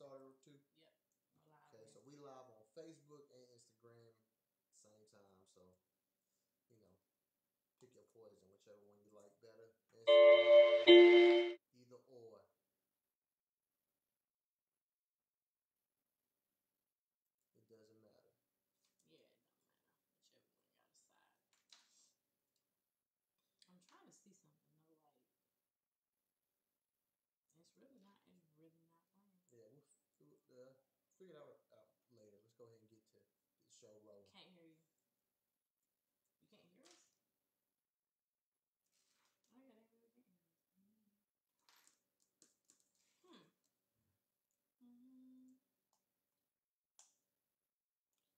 started too? Yep. Okay, so we live on Facebook and Instagram same time. So, you know, pick your poison, whichever one you like better. Instagram, either or. It doesn't matter. Yeah, it don't matter. Whichever one y'all decide. I'm trying to see something though, like it's really not playing. Yeah, we'll figure it out later. Let's go ahead and get to the show rolling. Can't hear you. You can't hear us? Oh yeah, they really can't hear us.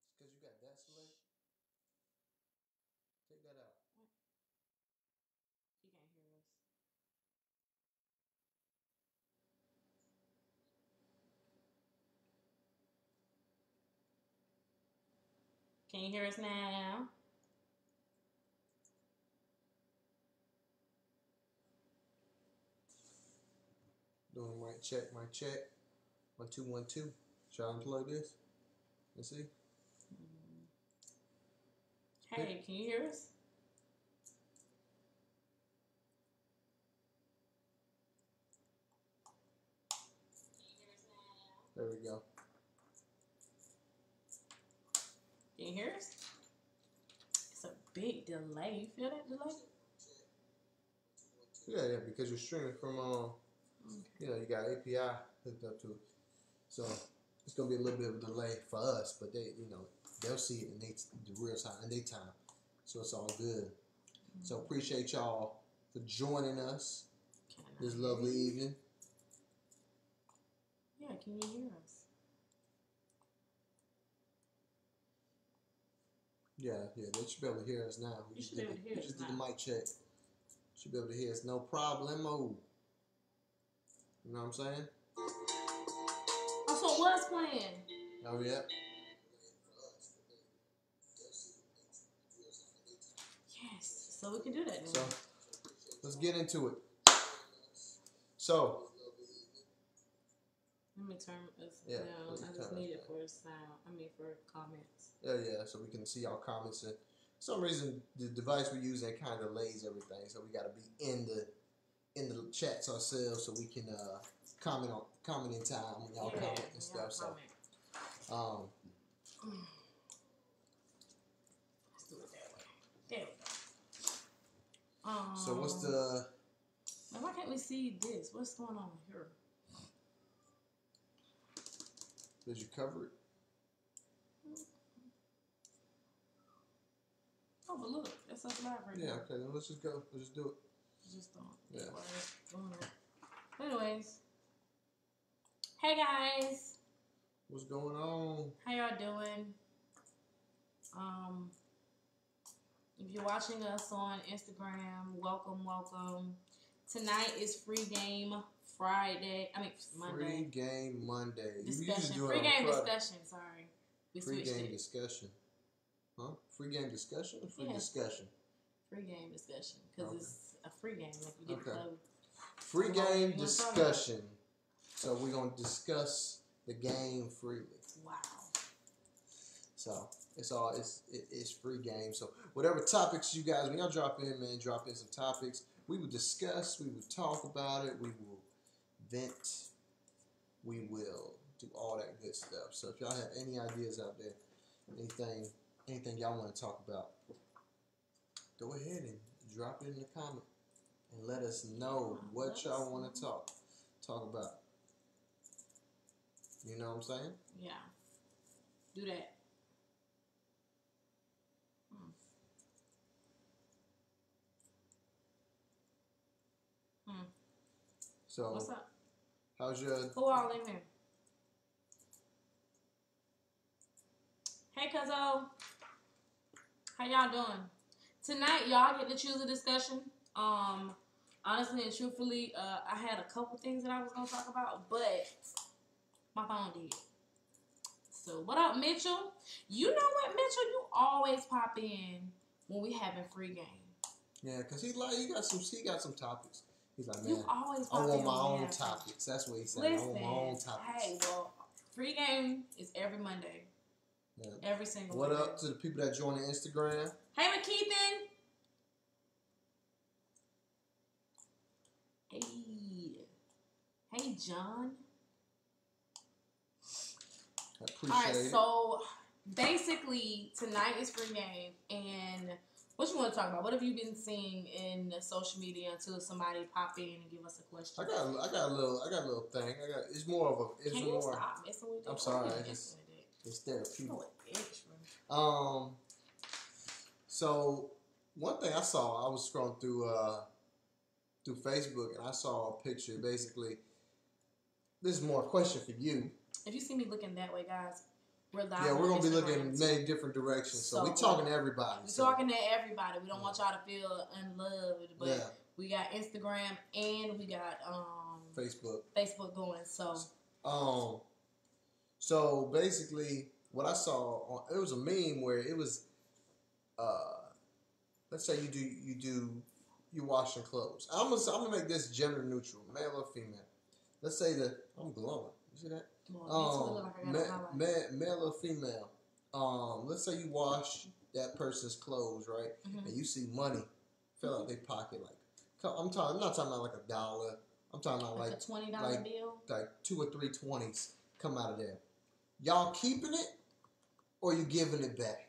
It's because you got that select. Take that out. What? You can't hear us. Can you hear us now? Doing mic check, mic check. 1 2 1 2. Shall I unplug this? Let's see. Hey, can you hear us? There we go. Can you hear us? It's a big delay. You feel that delay? Yeah, because you're streaming from you know, you got API hooked up to it. So it's gonna be a little bit of a delay for us, but they, you know, they'll see it in the real time, in their time. So it's all good. So appreciate y'all for joining us this lovely evening. Yeah, can you hear us? Yeah, they should be able to hear us now. We just did the mic check. Should be able to hear us, no problemo. You know what I'm saying? That's what was playing. Oh yeah. Yes, so we can do that now. So let's get into it. So let me turn this down. I just need it for sound. For comments. Yeah. So we can see our comments. And for some reason, the device we're using kind of delays everything. So we got to be in the chats ourselves so we can comment in time when y'all comment and stuff. So let's do it that way. There we go. So what's the? Now why can't we see this? What's going on here? Did you cover it? Oh, but look, that's us live right now. Yeah, okay, then let's just go. Let's just do it. Just don't. Yeah. Anyways. Hey guys. What's going on? How y'all doing? If you're watching us on Instagram, welcome. Tonight is Free Game Friday. Monday. Free Game Monday. Discussion. Free Game Discussion, sorry. Free Game Discussion. Huh? Free Game Discussion or free discussion? Free Game Discussion. Because it's a free game. Like you get Free Game Discussion. So we're going to discuss the game freely. Wow. So it's free game. So whatever topics you guys, when y'all drop in, man, drop in some topics. We will discuss. We will talk about it. We will vent. We will do all that good stuff. So if y'all have any ideas out there, anything y'all want to talk about, go ahead and drop it in the comment and let us know what y'all want to talk about. You know what I'm saying? Yeah. Do that. So what's up? How's your... Who all in here? Hey, cuzzo. How y'all doing? Tonight, y'all get to choose a discussion. Honestly and truthfully, I had a couple things that I was going to talk about, but my phone did. So, what up, Mitchell? You know what, Mitchell? You always pop in when we having free game. Yeah, because he got some topics. He's like, man, You always I want my own nasty. topics. That's what he said. Listen, I want my own topics. hey, well, free game is every Monday. Yeah. Every single What Monday. up to the people that join the Instagram? Hey, McKeithen. Hey, John. I appreciate All right, it. so basically tonight is free game, and what you want to talk about? What have you been seeing in social media until somebody pop in and give us a question? I got a little thing. It's more of a. It's Can more. you stop messing with that? I'm sorry. It's therapeutic. Extra. So one thing I saw, I was scrolling through Facebook, and I saw a picture. Basically, this is more a question for you. If you see me looking that way, guys, we're live. Yeah, we're gonna be looking in many different directions. So we're talking to everybody. We're talking to everybody. We don't want y'all to feel unloved, but we got Instagram and we got Facebook going. So basically, what I saw it was a meme where it was let's say you washing clothes. I'm gonna make this gender neutral, male or female. Let's say that I'm glowing. You see that? Male or female. Let's say you wash that person's clothes, right? Mm-hmm. And you see money fell out their pocket. Like I'm not talking about like $1. I'm talking about like a $20 bill, like 2 or 3 20s come out of there. Y'all keeping it or you giving it back?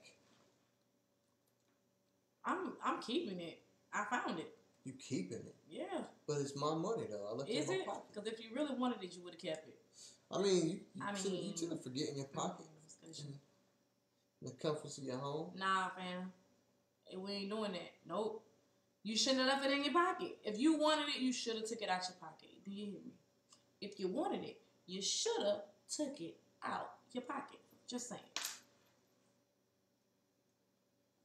I'm keeping it. I found it. You keeping it? Yeah. But it's my money though. I left it in my pocket. Because if you really wanted it, you would have kept it. I mean, you tend to forget in your pocket. In the comforts of your home. Nah, fam. We ain't doing that. Nope. You shouldn't have left it in your pocket. If you wanted it, you should have took it out your pocket. Do you hear me? If you wanted it, you should have took it out your pocket. Just saying.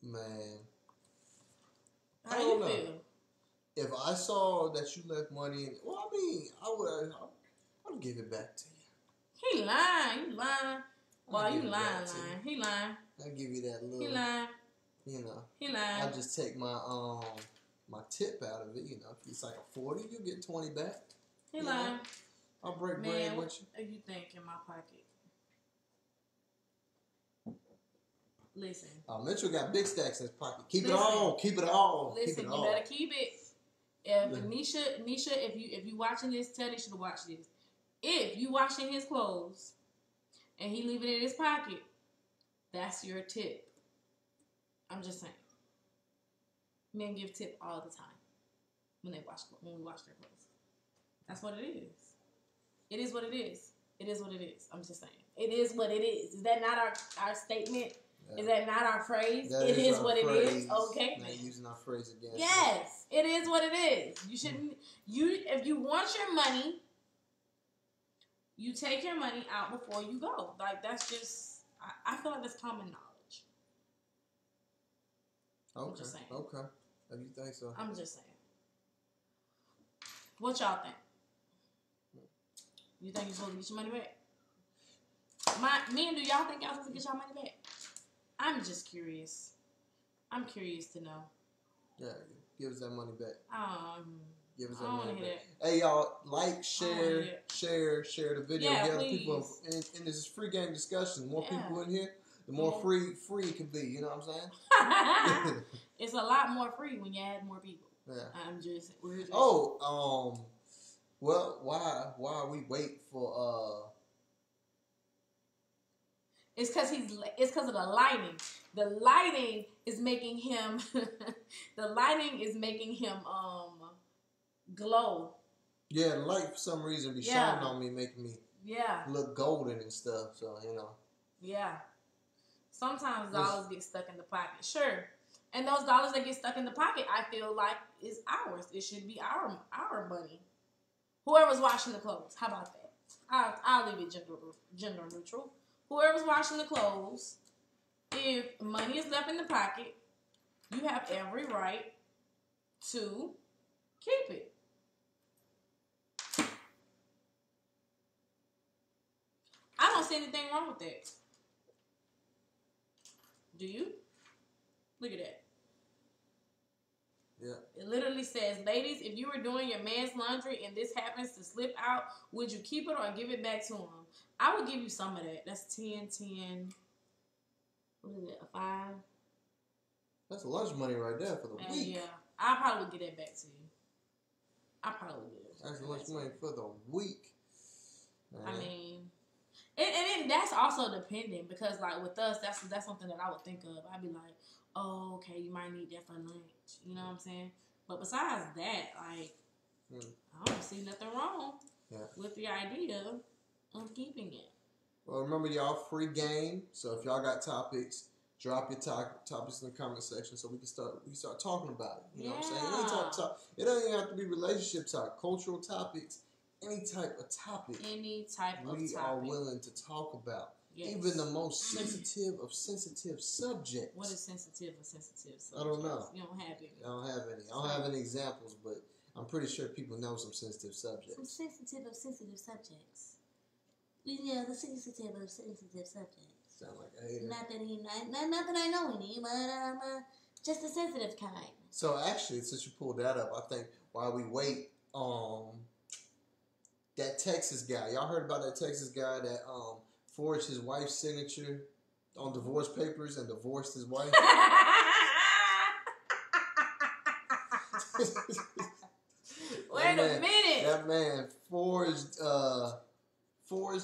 Man. How do you feel? If I saw that you left money in, well, I mean, I would give it back to you. He lying. You lying. Well, you lying. He lying. I give you that little. He lying. You know. He lying. I just take my my tip out of it. You know, if it's like a 40, you get 20 back. He lying. I'll break bread with you. What do you think in my pocket? Listen. Mitchell got big stacks in his pocket. Keep it all. Keep it all. Listen, you better keep it. If Nisha, if you watching this, tell Nisha to watch this. If you washing his clothes and he leave it in his pocket, that's your tip. I'm just saying. Men give tip all the time when we wash their clothes. That's what it is. It is what it is. It is what it is. I'm just saying. It is what it is. Is that not our statement? Yeah. Is that not our phrase? It is what it is. Okay. Not using our phrase again. Yes, it is what it is. You shouldn't. If you want your money, you take your money out before you go. Like that's just. I feel like that's common knowledge. Okay. I'm just saying. Okay. If you think so. I'm just saying. What y'all think? You think you're supposed to get your money back? Me and do y'all think y'all supposed to get your money back? I'm just curious. I'm curious to know. Yeah, give us that money back. Give us that money back. I don't want to hear that. Hey, y'all, like, share the video. Yeah, get other please. people in this free game discussion. The more people in here, the more free it can be. You know what I'm saying? It's a lot more free when you add more people. Yeah. We're just. Well, why we wait for It's because of the lighting. The lighting is making him glow. Yeah, the light for some reason be shining on me, making me look golden and stuff. So Yeah. Sometimes dollars get stuck in the pocket. Sure. And those dollars that get stuck in the pocket, I feel like is ours. It should be our money. Whoever's washing the clothes. How about that? I'll leave it gender neutral. Whoever's washing the clothes, if money is left in the pocket, you have every right to keep it. I don't see anything wrong with that. Do you? Look at that. Yeah. It literally says, ladies, if you were doing your man's laundry and this happens to slip out, would you keep it or give it back to him? I would give you some of that. That's 10, 10. What is it, a 5? That's lunch money right there for the week. Yeah, I probably would get that back to you. I probably would get it. That's lunch money for the week. Man. I mean, and that's also dependent because, like, with us, that's something that I would think of. I'd be like, oh, okay, you might need that for lunch. You know what I'm saying? But besides that, like, I don't see nothing wrong with the idea of keeping it. Well, remember, y'all, free game. So if y'all got topics, drop your topics in the comment section so we can start talking about it. You know what I'm saying? Any type of topic. It doesn't even have to be relationship talk, cultural topics, any type of topic. Any type of topic. We are willing to talk about. Yes. Even the most sensitive of sensitive subjects. What is sensitive or sensitive subjects? I don't know. You don't have any. I don't have any. I don't have any examples, but I'm pretty sure people know some sensitive subjects. Some sensitive of sensitive subjects. Yeah, the sensitive of sensitive subjects. Sound like a hater. Not that I know any, but just the sensitive kind. So actually, since you pulled that up, I think while we wait, that Texas guy. Y'all heard about that Texas guy that forged his wife's signature on divorce papers and divorced his wife? Wait a minute. That man forged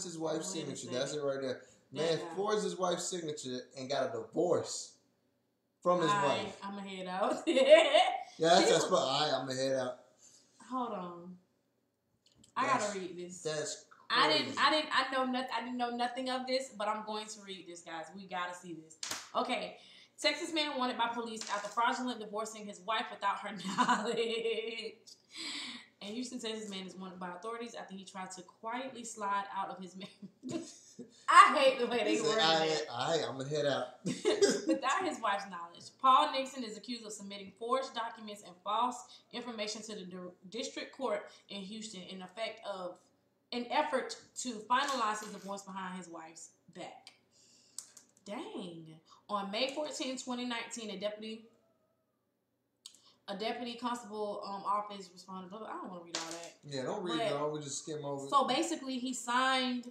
his wife's signature. That's it right there. Man forged his wife's signature and got a divorce from his wife. I'm gonna head out. Yeah, that's spot. I'm gonna head out. Hold on. I gotta read this. That's crazy. I didn't know nothing of this, but I'm going to read this, guys. We gotta see this. Okay. Texas man wanted by police after fraudulent divorcing his wife without her knowledge. And Houston, Texas man is wanted by authorities after he tried to quietly slide out of his marriage. I hate the way they word it. I'm going to head out. Without his wife's knowledge. Paul Nixon is accused of submitting forged documents and false information to the district court in Houston in an effort to finalize his divorce behind his wife's back. Dang. On May 14, 2019, a deputy constable office responded. I don't want to read all that. Yeah, don't read it all. We just skim over it. So basically, he signed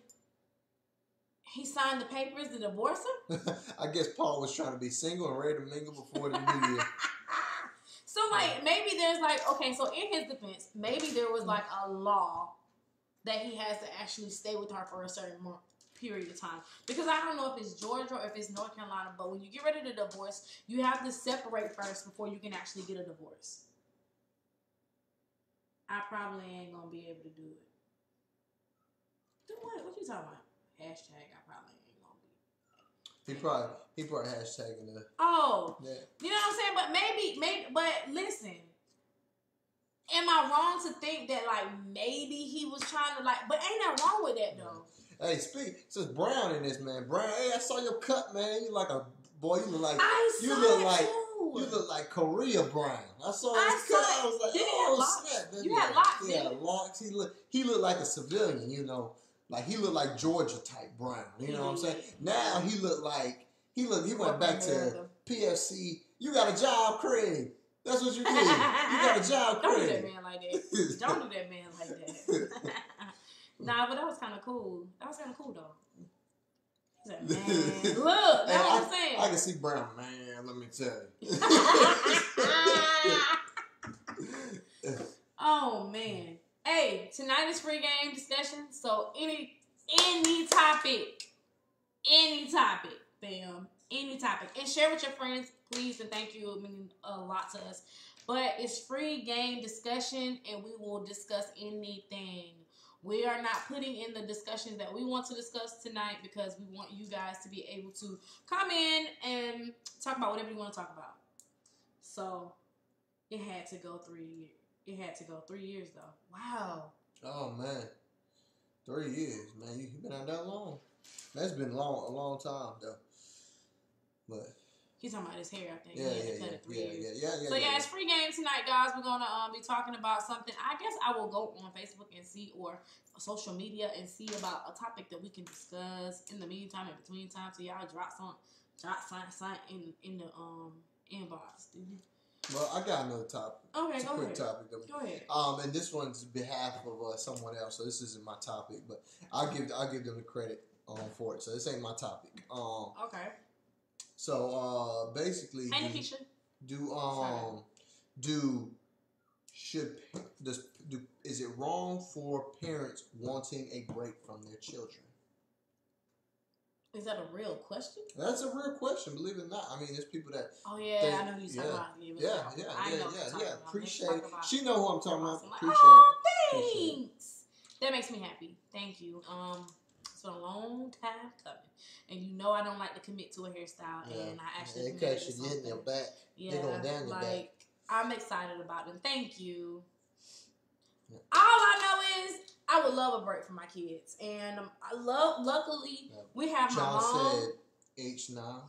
the papers to divorce him? I guess Paul was trying to be single and ready to mingle before the new year. So, like, maybe there's, like, okay, so in his defense, maybe there was, like, a law that he has to actually stay with her for a certain period of time. Because I don't know if it's Georgia or if it's North Carolina, but when you get ready to divorce, you have to separate first before you can actually get a divorce. I probably ain't going to be able to do it. Do what? What you talking about? Hashtag, I probably ain't gonna be. He probably hashtagging it. Oh, yeah. You know what I'm saying? But maybe, but listen, am I wrong to think that like maybe he was trying to like? But ain't nothing wrong with that though. Hey, says Brown in this, man. Brown, hey, I saw your cut, man. You like a boy. You look like Korea Brown. I saw his cut. I was like, oh snap. You had locks. Yeah, locks. He looked like a civilian. You know. Like he looked like Georgia type Brown, you know what I'm saying? Now he went back to PFC. You got a job, Craig. That's what you did. You got a job, Craig. Don't do that man like that. Don't do that man like that. Nah, but that was kind of cool. That was kind of cool though. He's like, man, look, that's what I'm saying. I can see Brown, man. Let me tell you. Oh man. Hey, tonight is free game discussion, so any topic, bam, any topic. And share with your friends, please, and thank you. It means a lot to us. But it's free game discussion, and we will discuss anything. We are not putting in the discussions that we want to discuss tonight because we want you guys to be able to come in and talk about whatever you want to talk about. So, it had to go 3 years. It had to go 3 years, though. Wow. Oh, man. 3 years, man. You've been out that long. That's been a long time, though. But he's talking about his hair, I think. Yeah, So, it's free game tonight, guys. We're going to be talking about something. I guess I will go on Facebook and see, or social media, and see about a topic that we can discuss in the meantime, in between time. So, y'all drop something in the inbox. Well, I got another topic. Okay, it's a go quick ahead. topic. Go ahead. And this one's behalf of someone else, so this isn't my topic, but I'll give them the credit for it. So this ain't my topic. Okay. So basically, hey, Nikisha. Is it wrong for parents wanting a break from their children? Is that a real question? That's a real question. Believe it or not. I mean, there's people that. Oh yeah, I know who you're talking about. Yeah. Appreciate it. She know who I'm talking about. Like, Appreciate oh, it. thanks. That makes me happy. Thank you. It's been a long time coming, and you know I don't like to commit to a hairstyle, and I actually committed to something. Getting your back. Yeah, they're going down your back. I'm excited about them. Thank you. Yeah. All I know is I would love a break for my kids, and luckily, we have my mom. Said H9.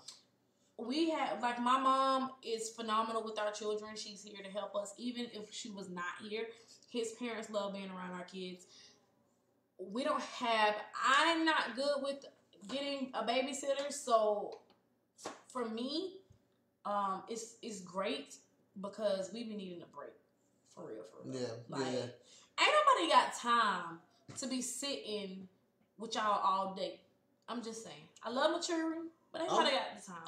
We have, like, my mom is phenomenal with our children. She's here to help us, even if she was not here. His parents love being around our kids. I'm not good with getting a babysitter, so for me, it's great because we be needing a break. For real. Yeah. Ain't nobody got time to be sitting with y'all all day. I'm just saying. I love maturing, but ain't nobody got the time.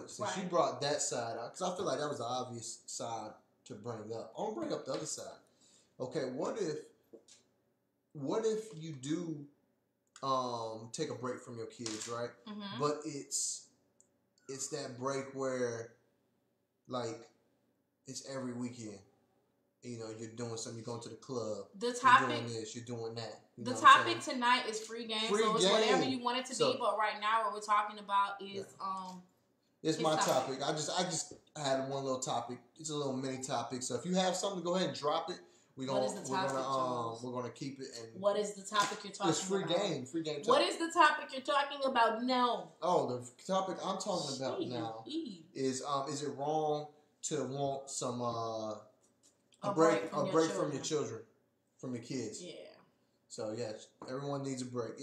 Since you brought that side out, because I feel like that was the obvious side to bring up. I'm gonna bring up the other side. Okay, what if you do take a break from your kids, right? Mm-hmm. But it's that break where, like, it's every weekend. You know, you're doing something. You're going to the club. The topic. You're doing this. You're doing that. The topic tonight is free game. So it's whatever you want it to be. But right now, what we're talking about is It's my topic. I just had one little topic. It's a little mini topic. So if you have something, go ahead and drop it. We're gonna keep it. And what is the topic you're talking about? It's free game. Free game. Topic. What is the topic you're talking about now? Oh, the topic I'm talking about now is it wrong to want some a break from your children, from your kids? Yeah. So yeah, everyone needs a break.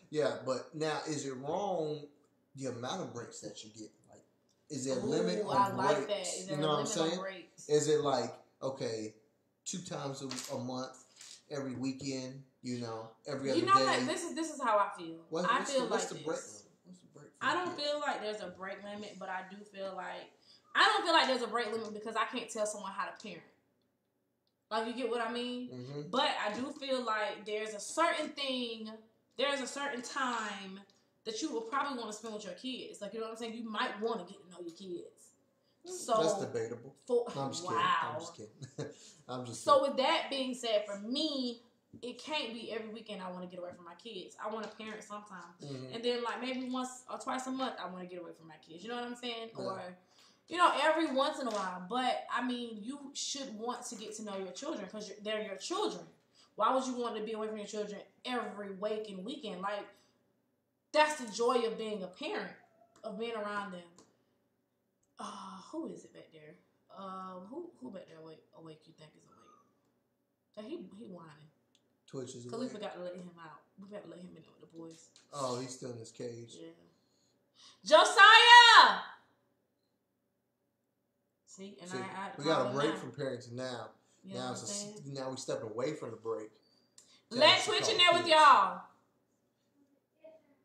Yeah. But now, is it wrong the amount of breaks that you get? Like, is there a limit on breaks? Like that. Is there you know what I'm saying? Is it like, okay, 2 times a month, every weekend? You know, every other day. Like, this is how I feel. What's the break? I don't feel like there's a break limit, but I don't feel like there's a break limit because I can't tell someone how to parent. Like, you get what I mean? Mm-hmm. But I do feel like there's a certain time that you will probably want to spend with your kids. Like, you know what I'm saying? You might want to get to know your kids. So that's debatable. No, I'm just kidding. I'm just kidding. So with that being said, for me, it can't be every weekend I want to get away from my kids. I want to parent sometime. Mm-hmm. And then, like, maybe once or twice a month, I want to get away from my kids. You know what I'm saying? Yeah. Or, you know, every once in a while. But, I mean, you should want to get to know your children because they're your children. Why would you want to be away from your children every waking weekend? Like, that's the joy of being a parent, of being around them. Who is it back there? Who back there awake you think is awake? He whining. Twitch is because we forgot to let him out. We got to let him in with the boys. Oh, he's still in his cage. Yeah. Josiah! See, we got a break from parenting now. You know now we stepping away from the break. Let Twitch in there with y'all.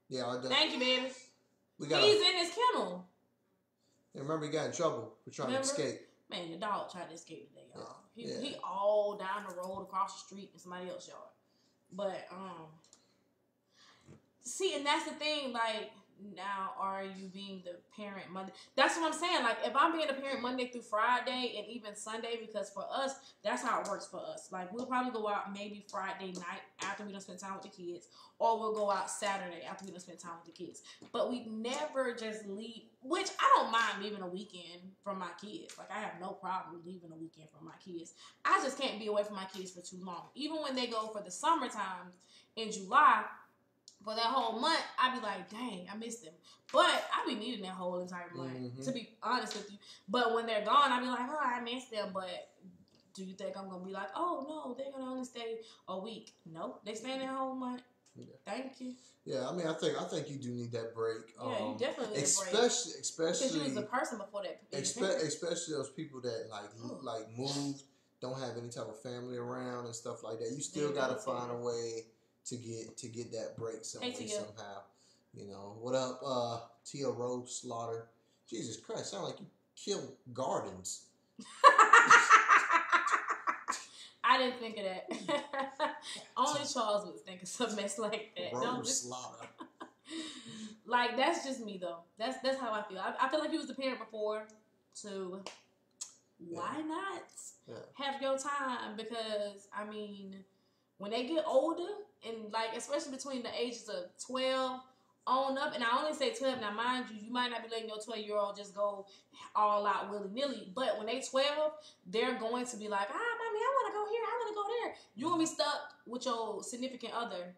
Yeah, thank you, baby. He's in his kennel. And remember, he got in trouble for trying to escape. Man, the dog tried to escape today, y'all. He all down the road across the street in somebody else's yard. But see, and that's the thing. Like, now, are you being the parent Monday? That's what I'm saying. Like, if I'm being a parent Monday through Friday and even Sunday, because for us, that's how it works for us. Like, we'll probably go out maybe Friday night after we done spend time with the kids, or we'll go out Saturday after we done spend time with the kids. But we never just leave, which I don't mind leaving a weekend from my kids. Like, I have no problem leaving a weekend from my kids. I just can't be away from my kids for too long. Even when they go for the summertime in July, for that whole month, I be like, dang, I miss them. But I be needing that whole entire month, to be honest with you. But when they're gone, I be like, oh, I miss them. But do you think I'm going to be like, oh, no, they're going to only stay a week? No, they stay that whole month. Yeah. Thank you. Yeah, I mean, I think you do need that break. Yeah, you definitely need a break. Especially because you was a person before that. Especially those people that like moved, don't have any type of family around and stuff like that. You still gotta find a way to get that break somehow. You know what up, Tia Rose Slaughter? Jesus Christ, sound like you killed gardens. I didn't think of that. Only Charles would think of some mess like that. Rose Slaughter. Like, that's just me though. That's how I feel. I feel like he was the parent before, so why not have your time? Because I mean, when they get older, and like especially between the ages of 12 on up, and I only say 12 now, mind you, you might not be letting your 12-year-old just go all out willy-nilly, but when they 12, they're going to be like, mommy, I want to go here, I want to go there. You're going to be stuck with your significant other,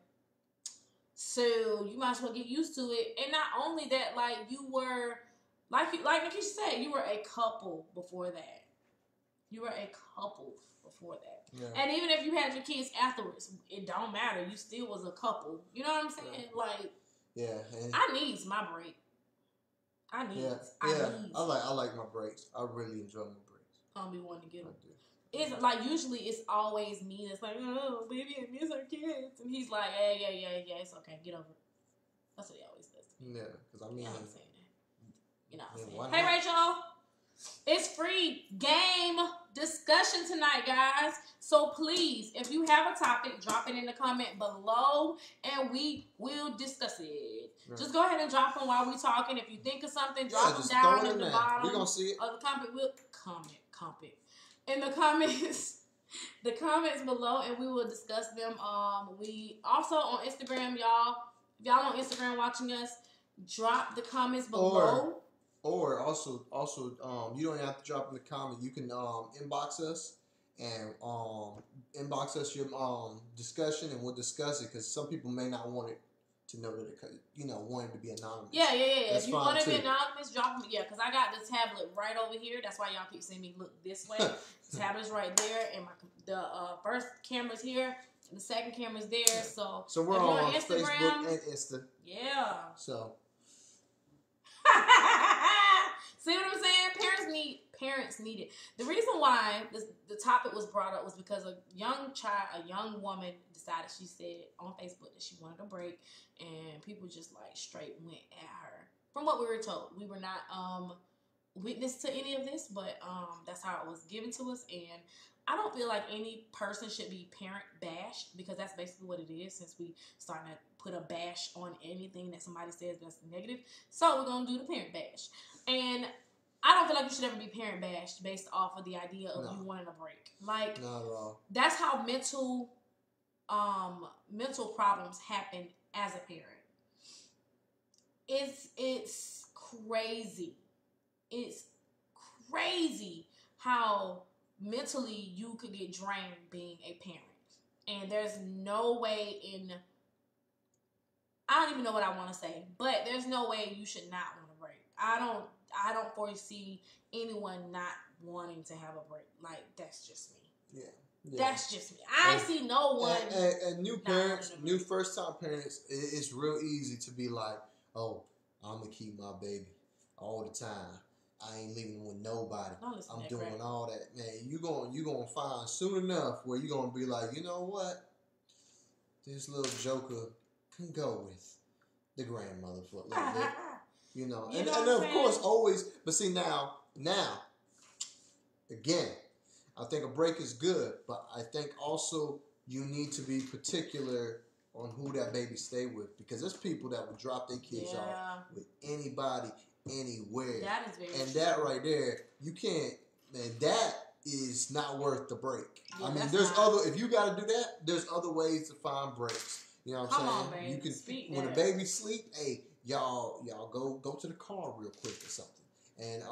so you might as well get used to it. And not only that, like, you were, like Nikisha said, you were a couple before that. Yeah. And even if you had your kids afterwards, it don't matter. You still was a couple. You know what I'm saying? Yeah. Like, I needs my break. I like my breaks. I really enjoy my breaks. I don't be wanting to get them. It's like usually it's always me that's like, oh baby, I miss our kids, and he's like, hey, yeah, it's okay, get over it. That's what he always does to me. Yeah, because I mean, you know what I'm saying? You know what I'm saying? Hey Rachel, it's free game discussion tonight, guys. So please, if you have a topic, drop it in the comment below, and we will discuss it. Right. Just go ahead and drop them while we're talking. If you think of something, drop them down in the bottom. We're gonna see it. Of the comment. We'll comment in the comments, below, and we will discuss them. We also on Instagram, y'all. If y'all on Instagram watching us, drop the comments below. Or also, you don't have to drop in the comment. You can inbox us and inbox us your discussion, and we'll discuss it because some people may not want it to know that it, want it to be anonymous. Yeah. If you want it to be anonymous, drop them. Yeah, because I got the tablet right over here. That's why y'all keep seeing me look this way. The tablet's right there, and the first camera's here, and the second camera's there. So we're on Instagram, Facebook and Insta. Yeah. So. See what I'm saying? Parents need it. The reason why the topic was brought up was because a young woman decided, she said on Facebook that she wanted a break, and people just like straight went at her. From what we were told, we were not witness to any of this, but that's how it was given to us. And I don't feel like any person should be parent bashed, because that's basically what it is, since we starting to put a bash on anything that somebody says that's negative. So we're going to do the parent bash. And I don't feel like you should ever be parent bashed based off of the idea of you wanting a break. Like, not at all. That's how mental problems happen as a parent. It's crazy. It's crazy how mentally you could get drained being a parent. And there's no way I don't even know what I want to say, but there's no way you should not want a break. I don't foresee anyone not wanting to have a break. Like, that's just me. Yeah. That's just me. I see no one. And new parents, new first-time parents, it's real easy to be like, oh, I'm going to keep my baby all the time. I ain't leaving with nobody. I'm doing all that. Man, you gonna find soon enough where you're going to be like, you know what? This little joker can go with the grandmother for a little bit. And of course, always, but see now, again, I think a break is good, but I think also you need to be particular on who that baby stay with, because there's people that will drop their kids off with anybody, anywhere. That is very true. And that right there, you can't, man, that is not worth the break. Yeah, I mean, if you got to do that, there's other ways to find breaks. You know what I'm saying? Come on, babe. You can Speak when that. the baby sleep, hey, y'all go to the car real quick or something, and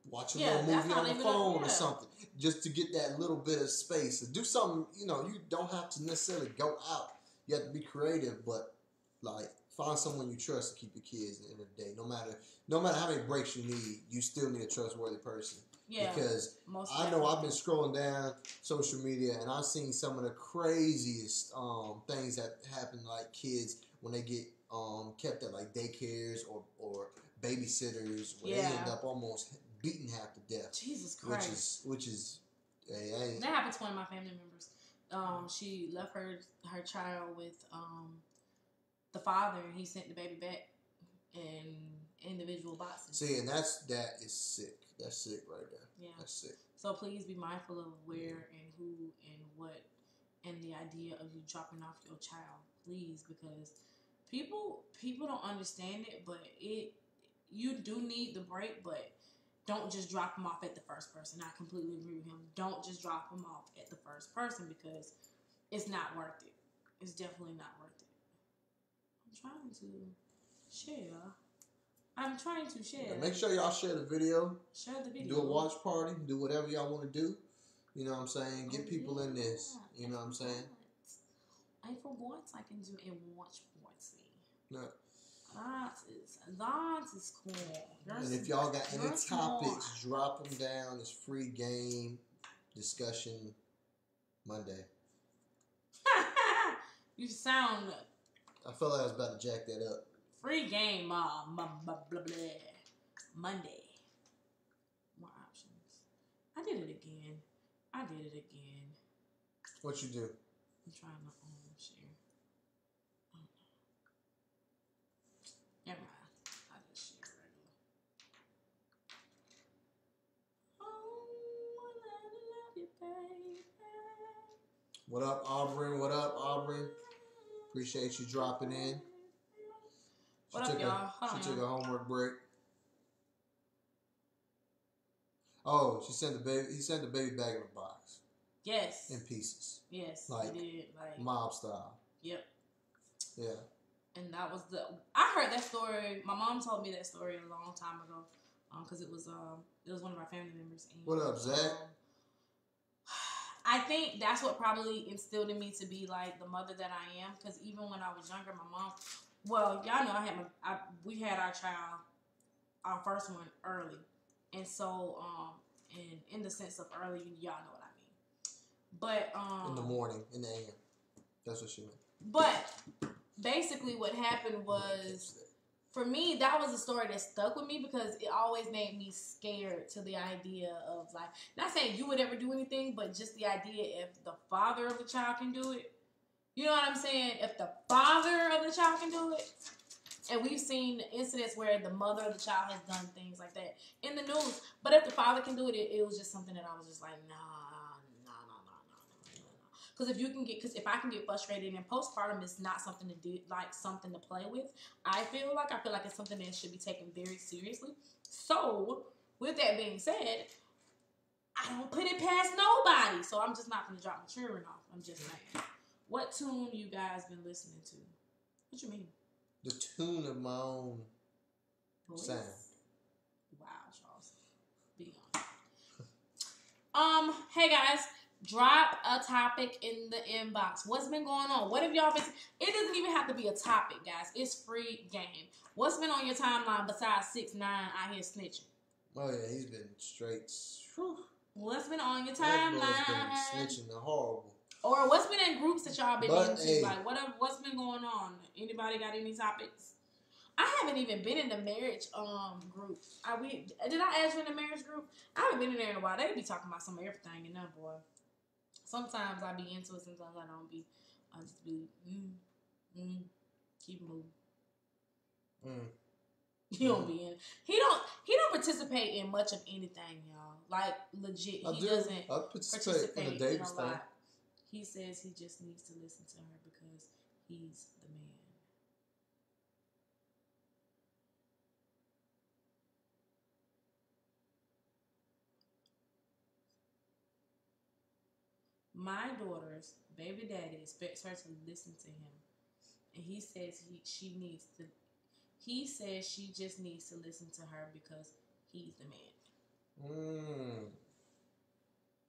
watch a little movie on the phone or something, just to get that little bit of space. And do something. You don't have to necessarily go out. You have to be creative, but like find someone you trust to keep your kids at the end of the day. No matter how many breaks you need, you still need a trustworthy person Yeah. Because I know I've been scrolling down social media and I've seen some of the craziest things that happen, like kids when they get kept at like daycares or babysitters, where they end up almost beaten half to death. Jesus Christ. Which is that happened to one of my family members. She left her child with the father, and he sent the baby back in individual boxes. See, and that is sick. That's sick right there. Yeah, that's sick. So please be mindful of where and who and what, and the idea of you dropping off your child, please, because people don't understand it, but you do need the break, but don't just drop them off at the first person. I completely agree with him. Don't just drop them off at the first person because it's not worth it. It's definitely not worth it. I'm trying to share. Yeah, make sure y'all share the video. Share the video. Do a watch party. Do whatever y'all want to do. You know what I'm saying? Get people in this. You know what I'm saying? And for once, I can do a watch party. No. That is cool. And if y'all got any topics, drop them down. It's free game discussion Monday. You sound. I felt like I was about to jack that up. Free game, blah, blah, blah. Monday. More options. I did it again. What you do? I'm trying to share. Never mind. I just share regular. Oh, I love you, baby. What up, Aubrey? What up, Aubrey? Appreciate you dropping in. What up, y'all? She took a homework break. Oh, he sent the baby back in a box. Yes. In pieces. Yes. Like, he did, like mob style. Yep. Yeah. And that was I heard that story. My mom told me that story a long time ago. Because it was one of our family members. And, what up, Zach? I think that's what probably instilled in me to be like the mother that I am. Because even when I was younger, my mom, well, y'all know we had our child, our first one, early. And so, and in the sense of early, y'all know what I mean. But in the morning, in the AM. That's what she meant. But basically what happened was, for me, that was a story that stuck with me because it always made me scared to the idea of, like, not saying you would ever do anything, but just the idea if the father of the child can do it. You know what I'm saying? If the father of the child can do it. And we've seen incidents where the mother of the child has done things like that in the news. But if the father can do it, it was just something that I was just like, nah. Because if I can get frustrated, and postpartum is not something to do, like something to play with. I feel like it's something that should be taken very seriously. So, with that being said, I don't put it past nobody. So I'm just not going to drop my children off. I'm just saying. What tune you guys been listening to? What you mean? The tune of my own sound. Wow, Charles. Be honest. Hey guys, drop a topic in the inbox. What's been going on? What have y'all been? It doesn't even have to be a topic, guys. It's free game. What's been on your timeline besides 6ix9ine out here snitching? Oh yeah, he's been straight. Whew. What's been on your timeline? That boy's been snitching the horrible. Or what's been in groups that y'all been into? Hey, like, what's been going on? Anybody got any topics? I haven't even been in the marriage group. Did I ask you in the marriage group? I haven't been in there in a while. They be talking about some everything in there, boy. Sometimes I be into it, sometimes I don't be. I just be keep moving. He don't be in. He don't participate in much of anything, y'all. Like legit, he doesn't participate in a Davis thing. He says he just needs to listen to her because he's the man. My daughter's baby daddy expects her to listen to him, and he says she needs to. He says she just needs to listen to her because he's the man.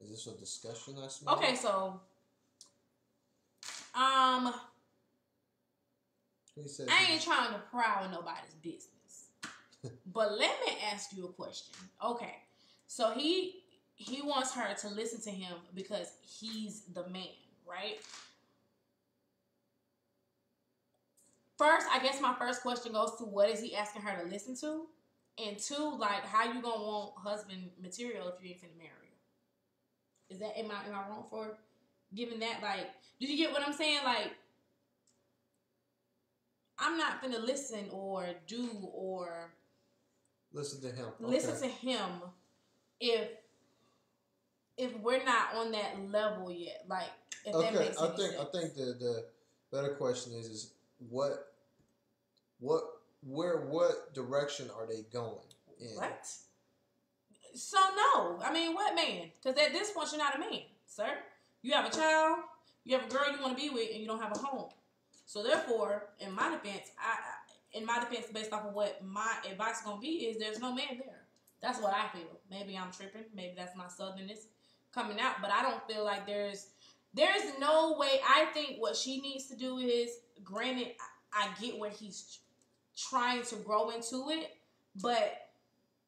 Is this a discussion I smell? Okay, so. I ain't trying to pry in nobody's business. But let me ask you a question. Okay. So he wants her to listen to him because he's the man, right? First, I guess my first question goes to what is he asking her to listen to? And two, like, how you gonna want husband material if you ain't finna marry her? Is that, am I wrong for giving that? Like, do you get what I'm saying? Like, I'm not finna listen or do or listen to him. Listen to him if we're not on that level yet. Like, if that makes any sense. I think the better question is what direction are they going in? What? So no, I mean, what man? Because at this point, you're not a man, sir. You have a child, you have a girl you want to be with, and you don't have a home. So therefore, in my defense, based off of what my advice is gonna be, is there's no man there. That's what I feel. Maybe I'm tripping. Maybe that's my southernness coming out. But I don't feel like there's no way. I think what she needs to do is, granted, I get where he's trying to grow into it, but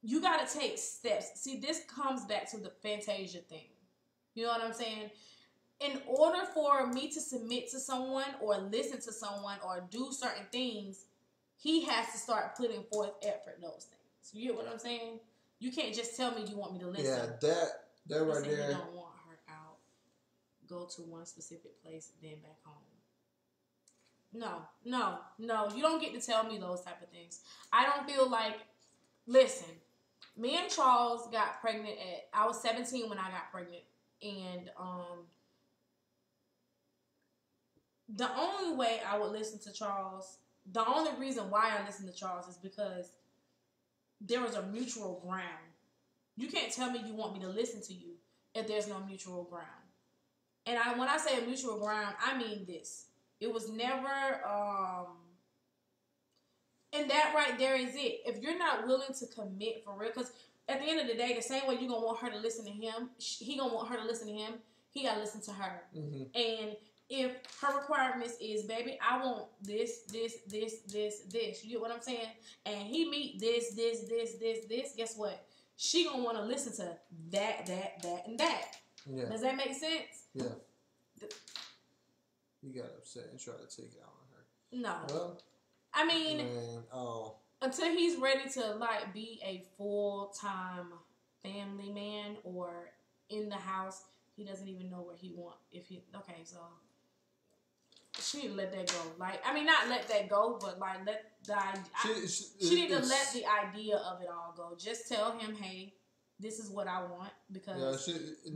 you got to take steps. See, this comes back to the Fantasia thing. You know what I'm saying? In order for me to submit to someone or listen to someone or do certain things, he has to start putting forth effort in those things. You get what I'm saying? You can't just tell me you want me to listen. Yeah, that right there. You don't want her out. Go to one specific place, then back home. No. You don't get to tell me those type of things. I don't feel like, listen, me and Charles got pregnant I was 17 when I got pregnant. And the only way I would listen to Charles, the only reason why I listen to Charles is because there was a mutual ground. You can't tell me you want me to listen to you if there's no mutual ground. And when I say a mutual ground, I mean this. It was never, and that right there is it. If you're not willing to commit for real, because at the end of the day, the same way you're going to want her to listen to him, he going to want her to listen to him, he got to listen to her. Mm-hmm. And if her requirements is, baby, I want this. You get what I'm saying? And he meet this. Guess what? She going to want to listen to that, and that. Yeah. Does that make sense? Yeah. You got upset and tried to take it out on her. No. Well, I mean, until he's ready to, like, be a full-time family man or in the house, he doesn't even know where he want. Okay, so she need to let that go. Like, I mean, not let that go, but, like, she need to let the idea of it all go. Just tell him, hey, this is what I want because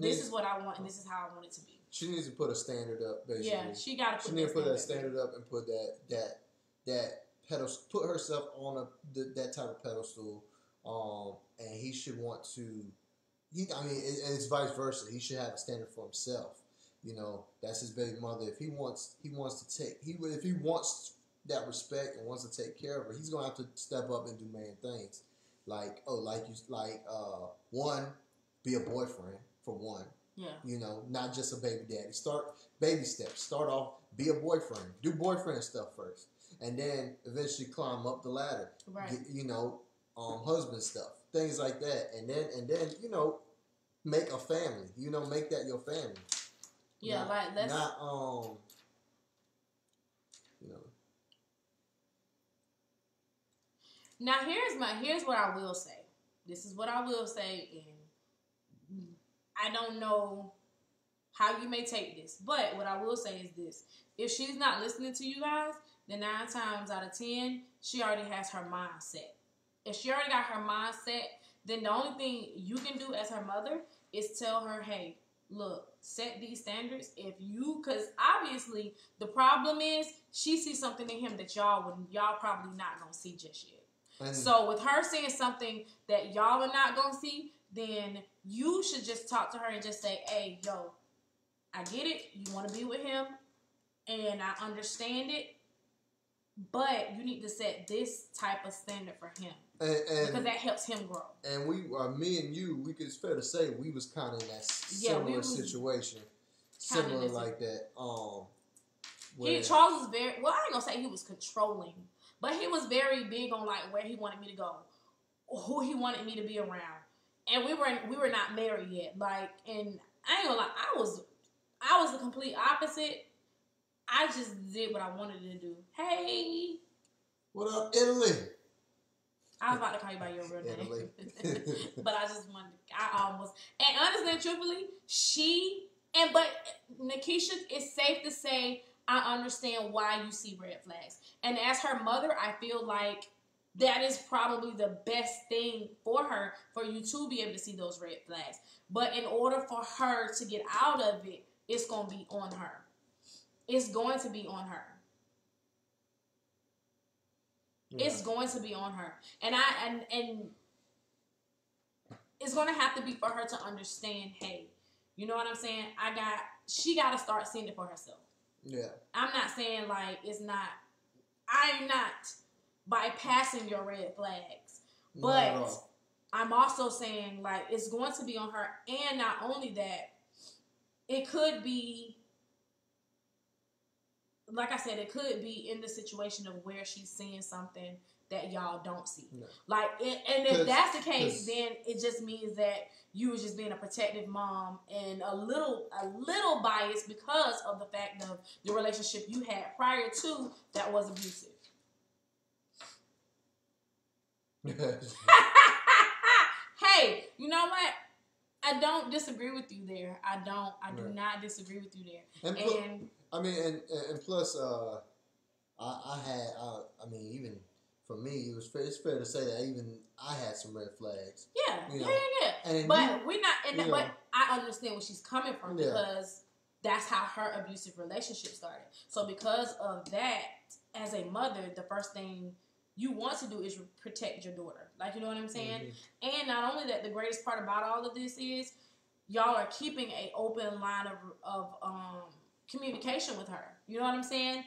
this is what I want and this is how I want it to be. She needs to put a standard up, basically. Yeah, she got to put that standard up and put that pedestal, put herself on that type of pedestal. And he should want to. And it's vice versa. He should have a standard for himself. You know, that's his baby mother. If he wants that respect and wants to take care of her, he's gonna have to step up and do man things. One, be a boyfriend for one. Yeah. You know, not just a baby daddy. Start baby steps. Start off, be a boyfriend. Do boyfriend stuff first. And then eventually climb up the ladder. Right. Husband stuff. Things like that. And then, make a family. Make that your family. Yeah, let's Now here's what I will say. This is what I will say, and I don't know how you may take this, but what I will say is this. If she's not listening to you guys, then 9 times out of 10, she already has her mind set. If she already got her mind set, then the only thing you can do as her mother is tell her, hey, look, set these standards. Because obviously the problem is she sees something in him that y'all probably not going to see just yet. So with her saying something that y'all are not going to see, then you should just talk to her and just say, hey, yo, I get it. You want to be with him, and I understand it, but you need to set this type of standard for him. Because that helps him grow. And me and you, it's fair to say we was kind of in that similar situation. Similar like that. Charles was very, well, I ain't going to say he was controlling, but he was very big on like where he wanted me to go, who he wanted me to be around. and we were not married yet. Like, and I ain't gonna lie, I was the complete opposite. I just did what I wanted to do. Hey, what up, Italy? I was about to call you by your real name, but I just wanted. I almost, and honestly and truthfully, but Nikisha, it's safe to say I understand why you see red flags, and as her mother, I feel like that is probably the best thing for her, for you to be able to see those red flags. But in order for her to get out of it, it's going to be on her. It's going to be on her. Yeah. It's going to be on her. And it's going to have to be for her to understand, hey, you know what I'm saying? She got to start seeing it for herself. Yeah. I'm not saying like I'm not bypassing your red flags. But I'm also saying like it's going to be on her. And not only that, it could be, like I said, it could be in the situation of where she's seeing something that y'all don't see. No. Like, and if that's the case, then it just means that you was just being a protective mom and a little biased because of the fact of the relationship you had prior to that was abusive. Hey, you know what? I don't disagree with you there. I do not disagree with you there. And plus, even for me, it's fair to say that even I had some red flags. Yeah. But but I understand where she's coming from because that's how her abusive relationship started. So because of that, as a mother, the first thing you want to do is protect your daughter. Like, you know what I'm saying? Mm-hmm. And not only that, the greatest part about all of this is y'all are keeping an open line of communication with her. You know what I'm saying?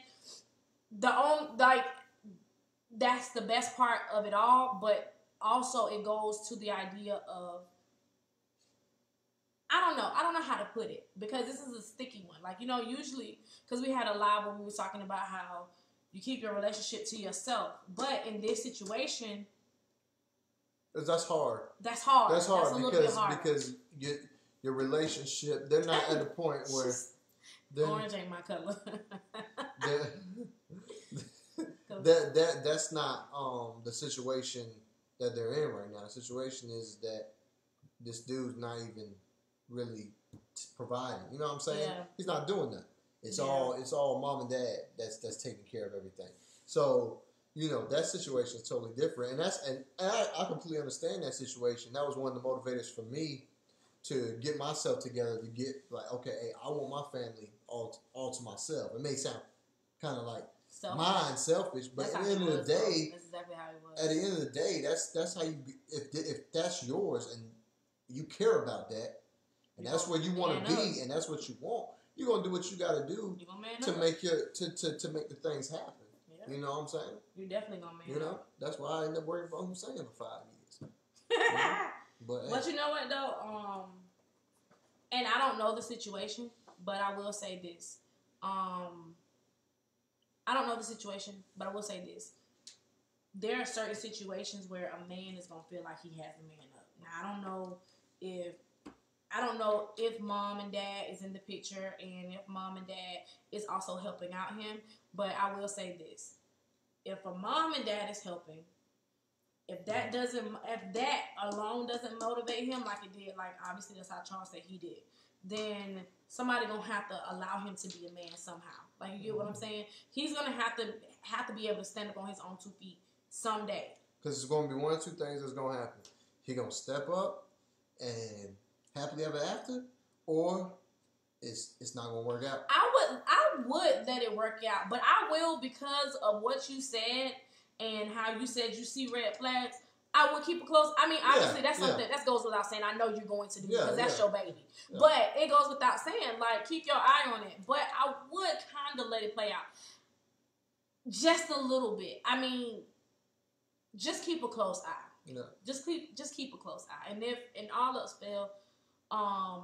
That's the best part of it all, but also it goes to the idea of, I don't know how to put it, because this is a sticky one. Like, you know, usually, because we had a live where we were talking about how you keep your relationship to yourself, but in this situation, that's hard. That's hard. That's a little bit hard because your relationship, they're not at a point where orange ain't my color. That's not the situation that they're in right now. The situation is that this dude's not even really providing. You know what I'm saying? Yeah. He's not doing that. It's all mom and dad that's taking care of everything. So, you know, that situation is totally different. And I completely understand that situation. That was one of the motivators for me to get myself together, to get like, okay, hey, I want my family all to myself. It may sound kind of like selfish, but at the end of the day, that's exactly how it was. At the end of the day, that's how you. If that's yours and you care about that, and that's where you want to be, and that's what you want, you're gonna do what you got to do to make to make the things happen. Yeah. You know what I'm saying? You're definitely gonna man. You know, that's why I ended up working for Hussein for 5 years. You know? But you know what though, and I don't know the situation, but I will say this. I don't know the situation, but I will say this. There are certain situations where a man is going to feel like he has a man up. Now, I don't know if mom and dad is in the picture and if mom and dad is also helping out him, but I will say this. If a mom and dad is helping, if that alone doesn't motivate him like it did, like obviously that's how Charles said he did, then somebody gonna have to allow him to be a man somehow. Like, you get what I'm saying? He's gonna have to be able to stand up on his own 2 feet someday. Because it's gonna be one or two things that's gonna happen. He gonna step up and happily ever after, or it's not gonna work out. I would let it work out, but I will, because of what you said and how you said you see red flags. I would keep it close. I mean, obviously, that's something that goes without saying. I know you're going to do because that's your baby. Yeah. But it goes without saying, like, keep your eye on it. But I would kind of let it play out just a little bit. I mean, just keep a close eye. Yeah. Just keep a close eye. And if all else fail, I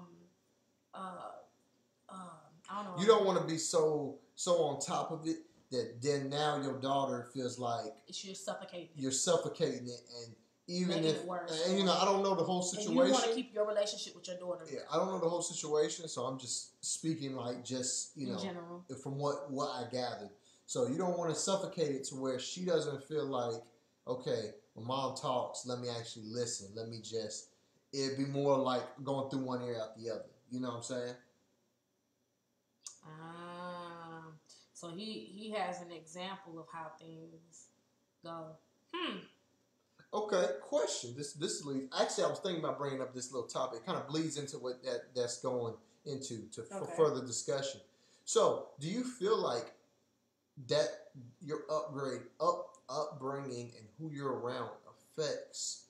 don't know. You don't want to be so on top of it that then now your daughter feels like you're suffocating. You're suffocating it, and even making if, it worse. and you know, I don't know the whole situation. And you want to keep your relationship with your daughter. Yeah, I don't know the whole situation, so I'm just speaking like just, you know, in general, from what I gathered. So you don't want to suffocate it to where she doesn't feel like, okay, when mom talks, let me actually listen. Let me just, it'd be more like going through one ear out the other. You know what I'm saying? So he has an example of how things go. Okay, question. This leads. Actually, I was thinking about bringing up this little topic. It kind of bleeds into what that's going into for further discussion. So, do you feel like that your upbringing and who you're around affects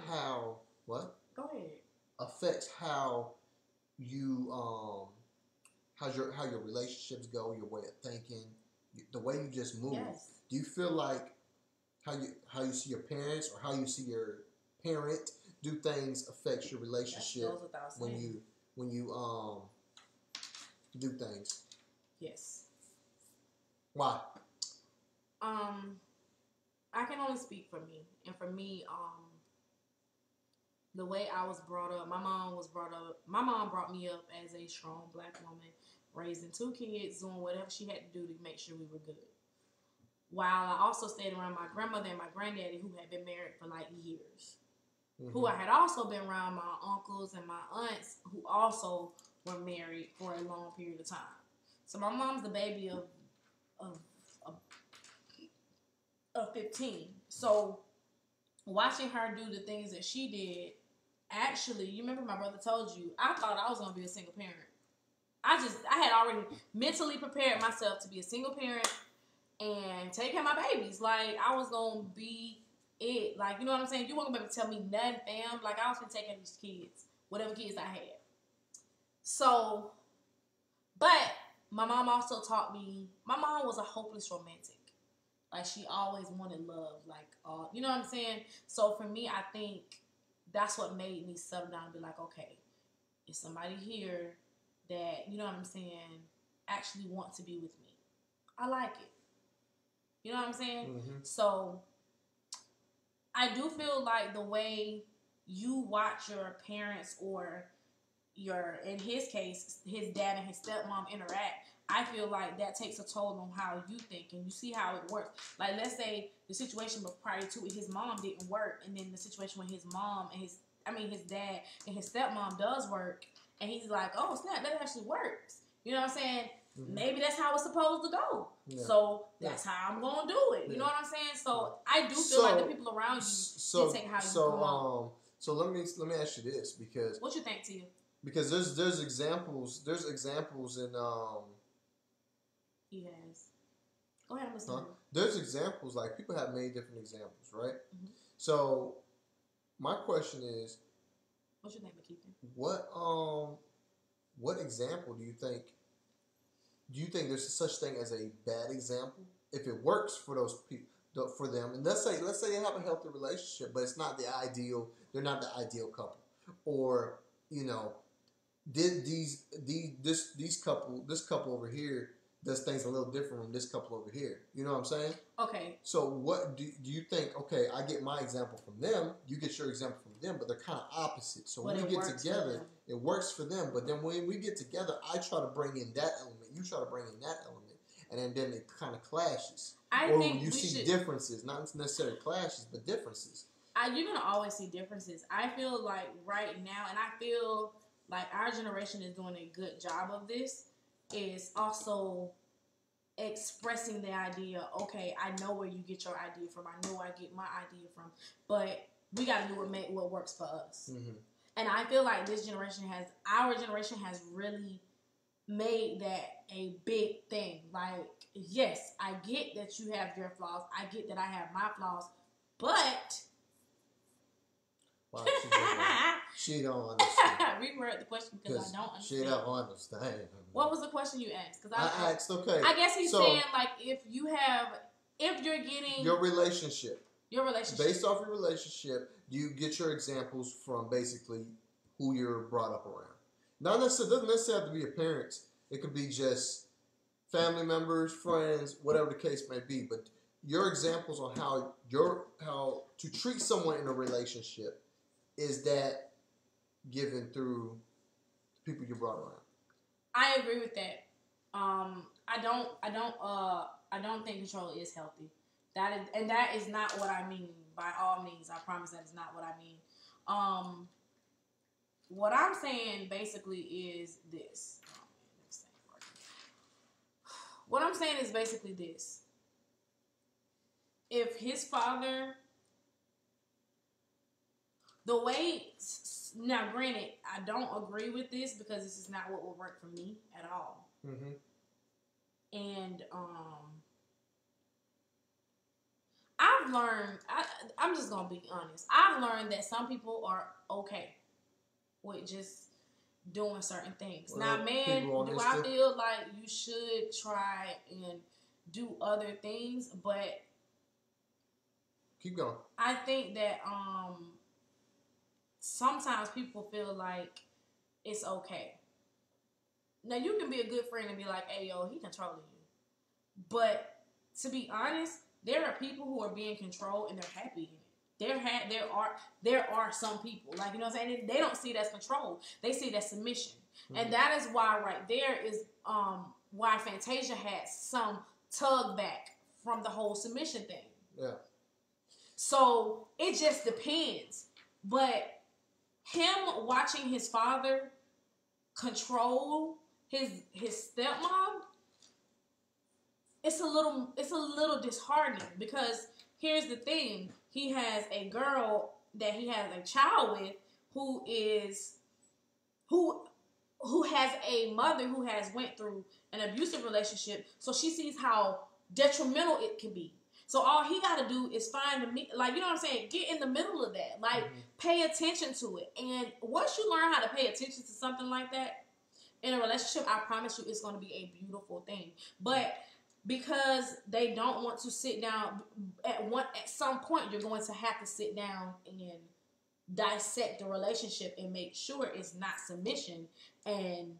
how what? Go ahead. Affects how you how your relationships go, your way of thinking, the way you just move. Yes. Do you feel like how you see your parents or how you see your parent do things affects your relationship when you do things? Yes. Why? I can only speak for me, and for me, the way I was brought up, my mom brought me up as a strong black woman, raising 2 kids, doing whatever she had to do to make sure we were good. While I also stayed around my grandmother and my granddaddy, who had been married for like years. Who I had also been around my uncles and my aunts, who also were married for a long period of time. So my mom's the baby of 15. So watching her do the things that she did, actually, you remember my brother told you, I thought I was going to be a single parent. I had already mentally prepared myself to be a single parent and take care of my babies. Like, I was going to be it. Like, you know what I'm saying? You weren't going to be able to tell me nothing, fam. Like, I was going to take care of these kids, whatever kids I had. So, but my mom also taught me, my mom was a hopeless romantic. Like, she always wanted love. Like, you know what I'm saying? So, for me, I think that's what made me settle down and be like, okay, is somebody here that, you know what I'm saying, actually want to be with me? I like it. You know what I'm saying? Mm-hmm. So, I do feel like the way you watch your parents or in his case, his dad and his stepmom interact, I feel like that takes a toll on how you think and you see how it works. Like, let's say the situation prior to it, his mom didn't work, and then the situation with his mom and his dad and his stepmom does work, and he's like, oh, snap, that actually works. You know what I'm saying? Mm-hmm. Maybe that's how it's supposed to go. Yeah. So that's how I'm going to do it. You know what I'm saying? So I do feel like the people around you dictate how you come on. So let me ask you this, because what you think, Tia? Because there's examples in he has. Go ahead, I'm listening. There's examples, like, people have made different examples, right? Mm-hmm. So my question is, what's your name, Makita? What example do you think there's such thing as a bad example if it works for those people, for them? And let's say they have a healthy relationship, but it's not the ideal. They're not the ideal couple, or you know, this couple over here does things a little different from this couple over here. You know what I'm saying? Okay. So what do you think? Okay, I get my example from them. You get your example from them, but they're kind of opposite. So when we get together, it works for them. But then when we get together, I try to bring in that element. You try to bring in that element, and then it kind of clashes. I think you see differences, not necessarily clashes, but differences. You're gonna always see differences. I feel like right now, and I feel like our generation is doing a good job of this, is also expressing the idea, okay, I know where you get your idea from. I know where I get my idea from. But we got to do what works for us. Mm-hmm. And I feel like our generation has really made that a big thing. Like, yes, I get that you have your flaws. I get that I have my flaws. But... Wow, she don't understand. Reword the question because I don't understand. She don't understand. What was the question you asked? Because I asked, okay. I guess he's saying, like, if you're getting... Your relationship. Based off your relationship, you get your examples from basically who you're brought up around. Not necessarily, doesn't necessarily have to be your parents. It could be just family members, friends, whatever the case may be. But your examples on how to treat someone in a relationship, is that given through the people you brought around? I agree with that. I don't think control is healthy. That is not what I mean. By all means, I promise that is not what I mean. What I'm saying basically is this. What I'm saying is basically this. If his father, the way, now granted, I don't agree with this because this is not what will work for me at all. Mm-hmm. And I've learned, I'm just going to be honest. I've learned that some people are okay with just doing certain things. Well, now, man, do I feel like you should try and do other things, but keep going. I think that sometimes people feel like it's okay. Now, you can be a good friend and be like, hey, yo, he controlling you. But to be honest, there are people who are being controlled and they're happy in it. There are some people, like, you know what I'm saying? They don't see it as control. They see it as submission. Mm-hmm. And that is why right there is why Fantasia had some tug back from the whole submission thing. Yeah. So it just depends. But him watching his father control his stepmom, it's a little disheartening, because here's the thing. He has a girl that he has a child with who has a mother who has went through an abusive relationship, so she sees how detrimental it can be. So all he got to do is find like, you know what I'm saying, get in the middle of that, like, pay attention to it. And once you learn how to pay attention to something like that in a relationship, I promise you it's going to be a beautiful thing. But because they don't want to sit down at some point, you're going to have to sit down and dissect the relationship and make sure it's not submission, and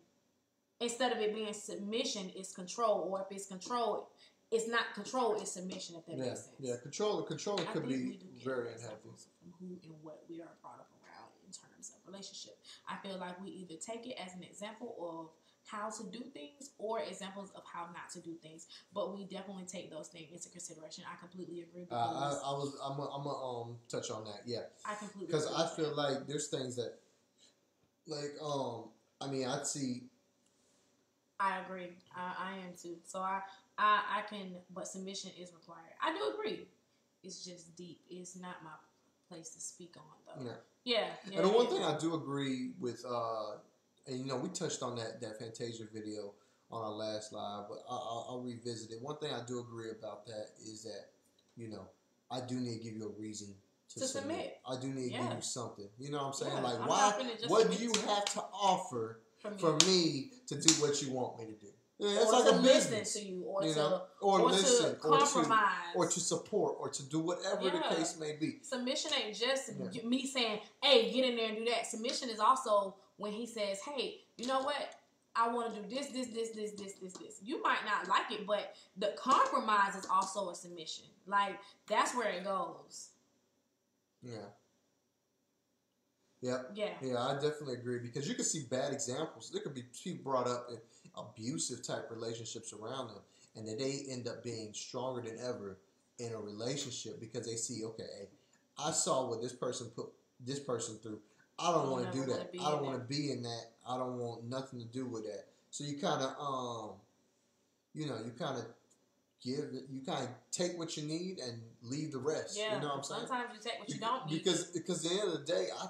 instead of it being submission, it's control, or if it's control, it's not control, it's submission, if that makes sense. Yeah, control could be very unhealthy. From who and what we are brought up around in terms of relationship. I feel like we either take it as an example of how to do things or examples of how not to do things, but we definitely take those things into consideration. I completely agree. I'm gonna touch on that. Yeah, I completely, because I feel like there's things that, like, I mean, I'd see. I agree. I am too. So I can, but submission is required. I do agree. It's just deep. It's not my place to speak on, though. Yeah. And the one thing I do agree with, and you know, we touched on that Fantasia video on our last live, but I'll revisit it. One thing I do agree about that is that, you know, I do need to give you a reason to submit. I do need to give you something. You know what I'm saying? Yeah, like, what do you have to offer for me to do what you want me to do? Yeah, it's or like to a business, listen to you, or listen, to compromise, or to support, or to do whatever the case may be. Submission ain't just me saying, "Hey, get in there and do that." Submission is also when he says, "Hey, you know what? I want to do this. You might not like it, but the compromise is also a submission. Like, that's where it goes. Yeah. Yep. Yeah, I definitely agree, because you can see bad examples. There could be people brought up in abusive type relationships around them, and then they end up being stronger than ever in a relationship because they see, okay, I saw what this person put this person through. I don't want to do that. I don't want to be in that. I don't want nothing to do with that. So you kind of, you kind of take what you need and leave the rest. Yeah, you know what I'm saying? Sometimes you take what you don't need. Because at the end of the day, I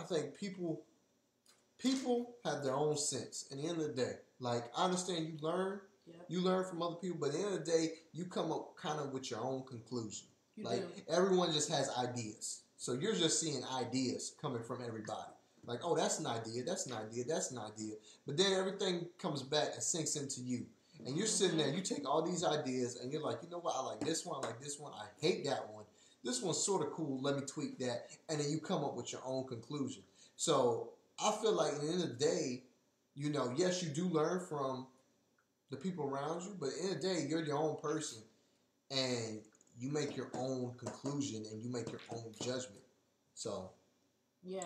think people have their own sense. At the end of the day, like, I understand you learn. Yep. You learn from other people, but at the end of the day, you come up kind of with your own conclusion. Everyone just has ideas. So you're just seeing ideas coming from everybody. Like, oh, that's an idea, that's an idea, that's an idea. But then everything comes back and sinks into you. And you're sitting there, you take all these ideas, and you're like, you know what, I like this one, I like this one, I hate that one. This one's sort of cool, let me tweak that. And then you come up with your own conclusion. So I feel like at the end of the day, yes, you do learn from the people around you, but at the end of the day, you're your own person. and you make your own conclusion and you make your own judgment. So yeah.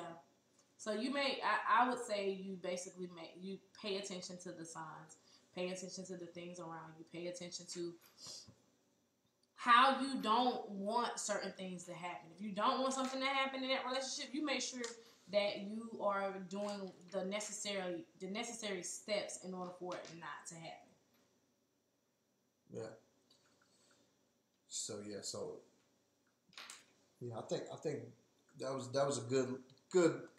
So you I would say you basically you pay attention to the signs, pay attention to the things around you, pay attention to how you don't want certain things to happen. If you don't want something to happen in that relationship, you make sure that you are doing the necessary steps in order for it not to happen. Yeah. So I think that was a good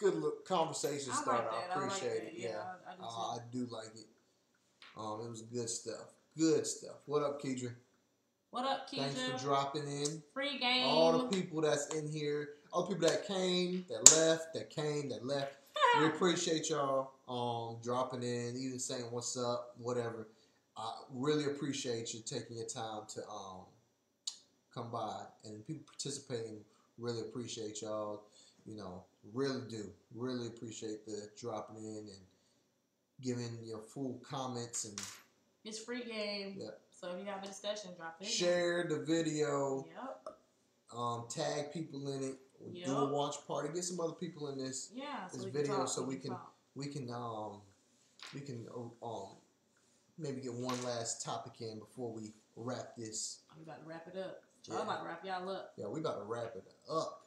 little conversation starter. I appreciate it. Yeah, I do like it. It was good stuff. Good stuff. What up, Keidra? What up, Keidra? Thanks for dropping in. Free game. All the people that's in here, all the people that came, that left, that came, that left. We appreciate y'all dropping in, even saying what's up, whatever. I really appreciate you taking your time to come by, and people participating. Really appreciate y'all. Really do. Really appreciate the dropping in and giving your full comments. And it's free game. Yep. So if you have a discussion, drop it in. Share the video. Yep. Tag people in it. Yep. Do a watch party. Get some other people in this video so we can maybe get one last topic in before we wrap this. We about to wrap it up. I'm about to wrap y'all up. Yeah, we about to wrap it up.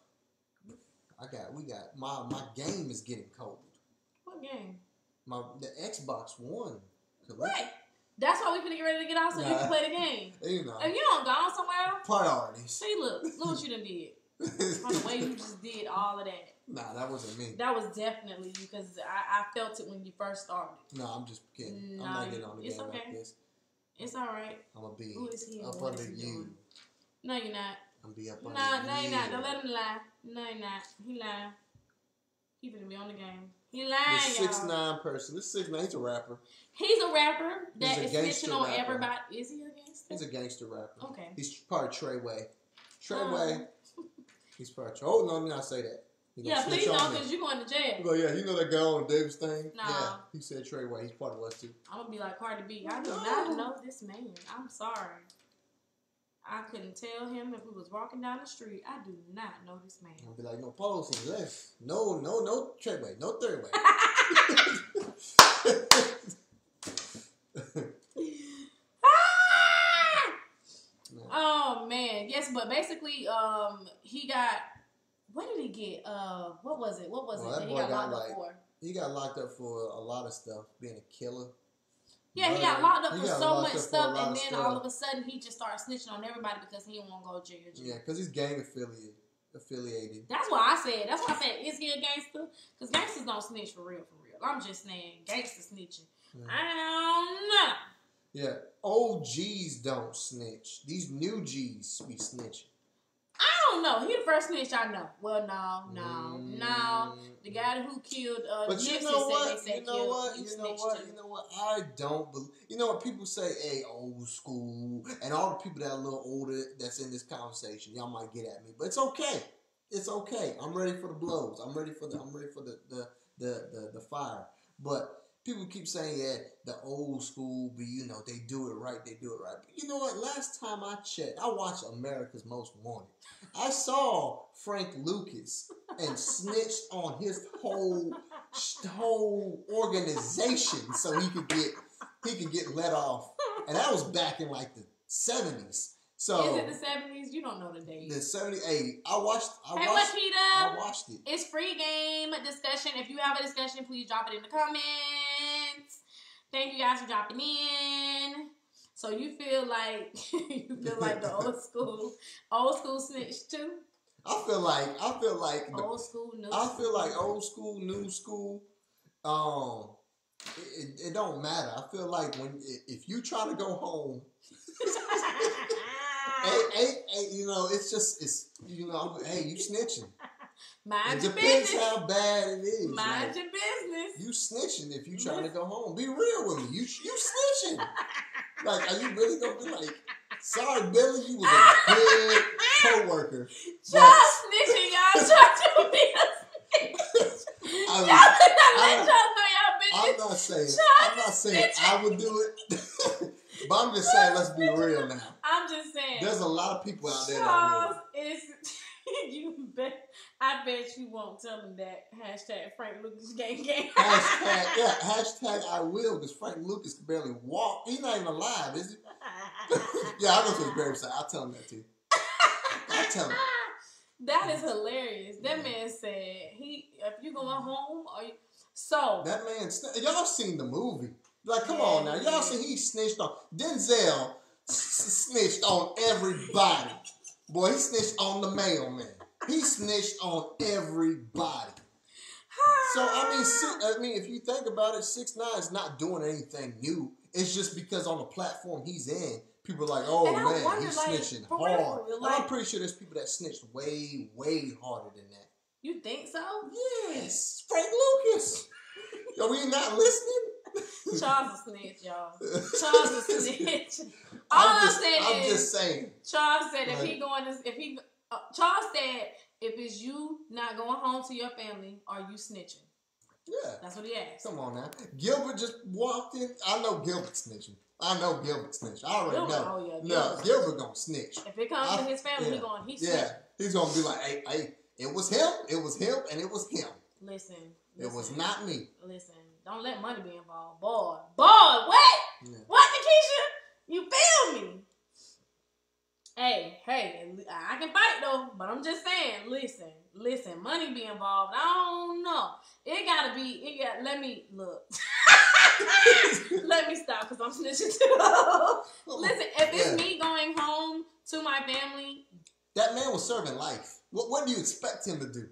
My game is getting cold. What game? The Xbox One. What? That's why we finna get ready to get off so you can play the game. If you don't go somewhere. Priorities. See, look what you done did. From the way you just did all of that. Nah, that wasn't me. That was definitely you because I felt it when you first started. No, I'm just kidding. I'm not getting on the game like this. It's all right. I'm going to be up under you. No, you're not. I'm going to be up under you. No, you're not. Don't let him lie. No, you're not. He lying. He finna be on the game. He lying, This 6ix9ine person. This 6ix9ine, he's a rapper. He's a rapper that is snitching on rapper. everybody. Is he a gangster? He's a gangster rapper. Okay. He's part of Treyway. Treyway. He's part of Treyway. Oh, no, let me not say that. Yeah, please don't, because you're going to jail. Well, yeah, you know that guy on Davis thing? No. Yeah, he said Treyway. He's part of us, too. I'm going to be like Cardi B. I do not know this man. I'm sorry. I couldn't tell him if we was walking down the street. I do not know this man. I'll be like, no policy, less. No Treyway. No third way. Oh man, yes, but basically, he got. What did he get? What was it? That he got locked up for? He got locked up for a lot of stuff, being a killer. Yeah, he got locked up for so much stuff, and then all of a sudden he just started snitching on everybody because he didn't want to go to jail. Yeah, because he's gang affiliated. That's why I said. Is he a gangster? Because gangsters don't snitch for real. I'm just saying, gangster snitching. Yeah. I don't know. Yeah, old G's don't snitch. These new G's be snitching. I don't know. He the first snitch I know. Well, no. The guy who killed but you know what? You know what? I don't believe. You know what? People say, hey, old school. And all the people that are a little older that's in this conversation, y'all might get at me. But it's okay. It's okay. I'm ready for the blows. I'm ready for the fire. But people keep saying, yeah, the old school, but they do it right. But you know what? Last time I checked, I watched America's Most Wanted. I saw Frank Lucas and snitched on his whole organization so he could get let off. And that was back in like the 70s. So is it the 70s? You don't know the date. The 70s, 80s. I watched it. It's free game discussion. If you have a discussion, please drop it in the comments. Thank you guys for dropping in. So you feel like the old school snitch too? I feel like old school, new I feel like old school, new school. It don't matter. I feel like if you try to go home. Hey, you snitching. Mind your business. It depends how bad it is. Mind your business. You snitching if you trying to go home. Be real with me. You snitching. Like, are you really gonna be like, sorry, Billy, you was a good co-worker. Y'all snitching, y'all trying to be a snitch. I'm not saying I would do it. But I'm just saying, let's be real now. I'm just saying. There's a lot of people out there Charles that will. is. I bet you won't tell him that. Hashtag Frank Lucas gang gang. Hashtag I will, because Frank Lucas can barely walk. He's not even alive, is he? Yeah, I'll go to his graveside. I'll tell him that too. I'll tell him. That is hilarious. That man said if you going home or you, so that man. Y'all seen the movie? Like, come on now. Y'all see he snitched on Denzel. Snitched on everybody. Boy, he snitched on the mailman. He snitched on everybody. So I mean, if you think about it, 6ix9ine is not doing anything new. It's just because on the platform he's in, people are like, oh man, he's snitching hard. I'm pretty sure there's people that snitched way, way harder than that. You think so? Yes, Frank Lucas. Are we not listening? Charles is snitch, y'all. Charles is snitch. I'm just saying. Charles said Charles said if it's you not going home to your family, are you snitching? Yeah. That's what he asked. Come on now. Gilbert just walked in. I know Gilbert snitching. I already know. Gilbert gonna snitch. If it comes to his family, he's snitching. Yeah. He's gonna be like, hey, it was him, and it was him. Listen. It was not me. Listen, don't let money be involved. Boy, what? Yeah. What, Tekashi? You feel me? Hey, I can fight though, but I'm just saying, listen, money be involved. I don't know. Let me look. Let me stop because I'm snitching too. Listen, if it's me going home to my family. That man was serving life. What do you expect him to do?